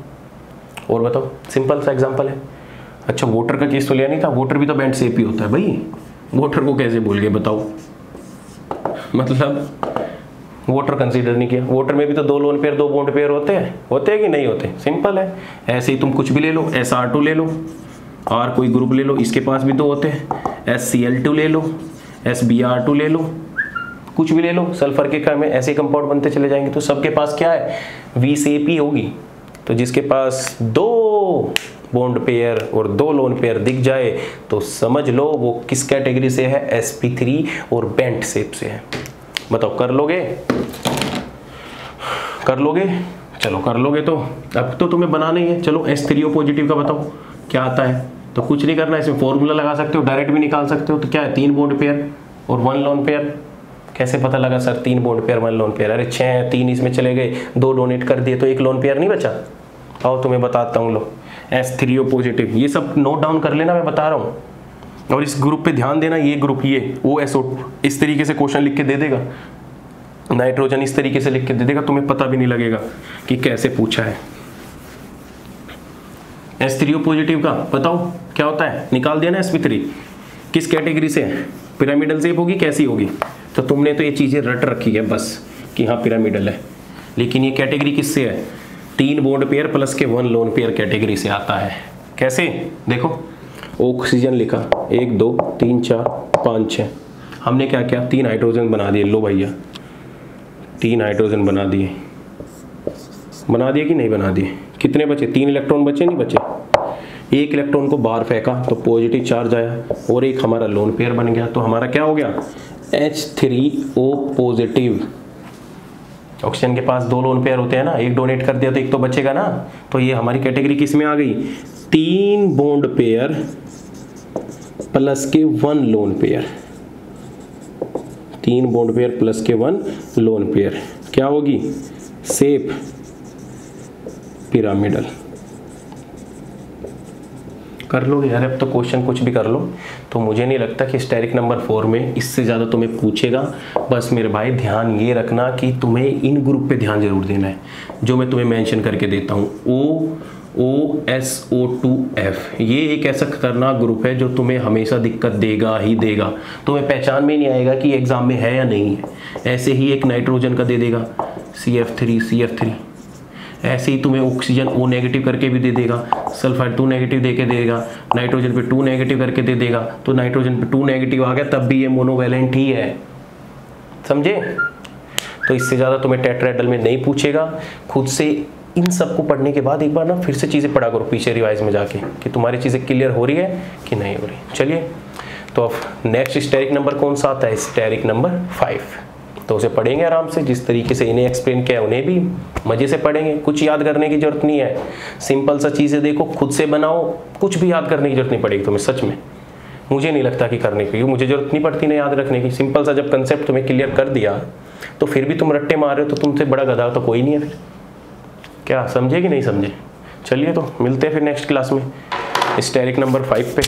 और बताओ, सिंपल सा एग्जांपल है। अच्छा, वाटर का केस तो लिया नहीं था, वाटर भी तो बेंट शेप ही होता है भाई, वाटर को कैसे भूल गए बताओ, मतलब वाटर कंसीडर नहीं किया। वाटर में भी तो 2 लोन पेयर 2 बॉन्ड पेयर होते हैं कि नहीं होते, सिंपल है। ऐसे ही तुम कुछ भी ले लो, SR2 ले लो, और कोई ग्रुप ले लो, इसके पास भी 2 होते हैं, SCl2 ले लो, SBr2 ले लो, कुछ भी ले लो, सल्फर के क्रम में ऐसे कंपाउंड बनते चले जाएंगे। तो सबके पास क्या है, V शेप ही होगी। तो जिसके पास 2 बॉन्ड पेयर और 2 लोन पेयर दिख जाए तो समझ लो वो किस कैटेगरी से है, sp3 और बेंट शेप से है। बताओ, कर लोगे, कर लोगे, चलो कर लोगे। तो अब तो तुम्हें बनाना ही है। चलो H3O पॉजिटिव का बताओ क्या आता है। तो कुछ नहीं करना है, इसमें फॉर्मूला लगा सकते हो, डायरेक्ट भी निकाल सकते हो। तो क्या है, 3 बॉन्ड पेयर और 1 लोन पेयर। कैसे पता लगा sir 3 bond pair 1 lone pair, अरे 6 हैं, 3 इसमें चले गए, 2 डोनेट कर दिए तो 1 लोन पेयर नहीं बचा। आओ तुम्हें बताता हूँ, लो H3O पॉजिटिव, ये सब नोट डाउन कर लेना, मैं बता रहा हूँ। और इस ग्रुप पे ध्यान देना, ये ग्रुप ये OSO इस तरीके से क्वेश्चन लिख के दे देगा, नाइट्रोजन इस तरीके से लिख के दे देगा, तुम्हें पता भी नहीं लगेगा कि कैसे पूछा है। H3O पॉजिटिव का बताओ क्या होता है, निकाल दिया ना sp3, किस कैटेगरी से है, पिरामिडल शेप होगी, कैसी होगी। तो तुमने तो ये चीज़ें रट रखी है बस कि हाँ पिरामिडल है, लेकिन ये कैटेगरी किससे है, 3 बॉन्ड पेयर प्लस के 1 लोन पेयर कैटेगरी से आता है। कैसे, देखो ऑक्सीजन लिखा 1 2 3 4 5 6, हमने क्या किया, 3 हाइड्रोजन बना दिए। लो भैया 3 हाइड्रोजन बना दिए कि नहीं बना दिए, कितने बचे, 3 इलेक्ट्रॉन बचे, नहीं बचे। 1 इलेक्ट्रॉन को बाहर फेंका तो पॉजिटिव चार्ज आया, और एक हमारा लोन पेयर बन गया। तो हमारा क्या हो गया, H3O पॉजिटिव। ऑक्सीजन के पास 2 लोन पेयर होते हैं ना, एक डोनेट कर दिया तो एक तो बचेगा ना। तो ये हमारी कैटेगरी किस में आ गई, 3 बॉन्ड पेयर प्लस के 1 lone pair, 3 bond pair plus के 1 लोन पेयर, क्या होगी, शेप पिरामिडल। कर लोगे यार, अब तो क्वेश्चन कुछ भी कर लो। तो मुझे नहीं लगता कि स्टेरिक नंबर 4 में इससे ज़्यादा तुम्हें पूछेगा। बस मेरे भाई ध्यान ये रखना कि तुम्हें इन ग्रुप पे ध्यान जरूर देना है जो मैं तुम्हें मेंशन करके देता हूँ। OSO2F, ये एक ऐसा खतरनाक ग्रुप है जो तुम्हें हमेशा दिक्कत देगा ही देगा। तुम्हें पहचान में नहीं आएगा कि एग्जाम में है या नहीं है। ऐसे ही एक नाइट्रोजन का दे देगा CF3, ऐसे ही तुम्हें ऑक्सीजन O नेगेटिव करके भी दे देगा, सल्फर 2 नेगेटिव दे के देगा, नाइट्रोजन पे 2 नेगेटिव करके दे देगा। तो नाइट्रोजन पे 2 नेगेटिव आ गया तब भी ये मोनोवैलेंट ही है, समझे। तो इससे ज़्यादा तुम्हें टेट्राहेड्रल में नहीं पूछेगा। खुद से इन सब को पढ़ने के बाद एक बार ना फिर से चीज़ें पढ़ा करो पीछे रिवाइज में जाके कि तुम्हारी चीज़ें क्लियर हो रही है कि नहीं हो रही। चलिए, तो अब नेक्स्ट स्टेरिक नंबर कौन सा आता है? Steric number 5। तो उसे पढ़ेंगे आराम से, जिस तरीके से इन्हें एक्सप्लेन किया है उन्हें भी मज़े से पढ़ेंगे। कुछ याद करने की जरूरत नहीं है, सिंपल सा चीज़ें देखो, खुद से बनाओ, कुछ भी याद करने की जरूरत नहीं पड़ेगी तुम्हें। सच में मुझे नहीं लगता कि करने की, मुझे जरूरत नहीं पड़ती ना याद रखने की। सिंपल सा जब कंसेप्ट तुम्हें क्लियर कर दिया तो फिर भी तुम रट्टे मार रहे हो, तो तुमसे बड़ा गधा तो कोई नहीं है फिर। क्या समझे कि नहीं समझे? चलिए, तो मिलते हैं फिर नेक्स्ट क्लास में स्टेरिक नंबर 5 पे।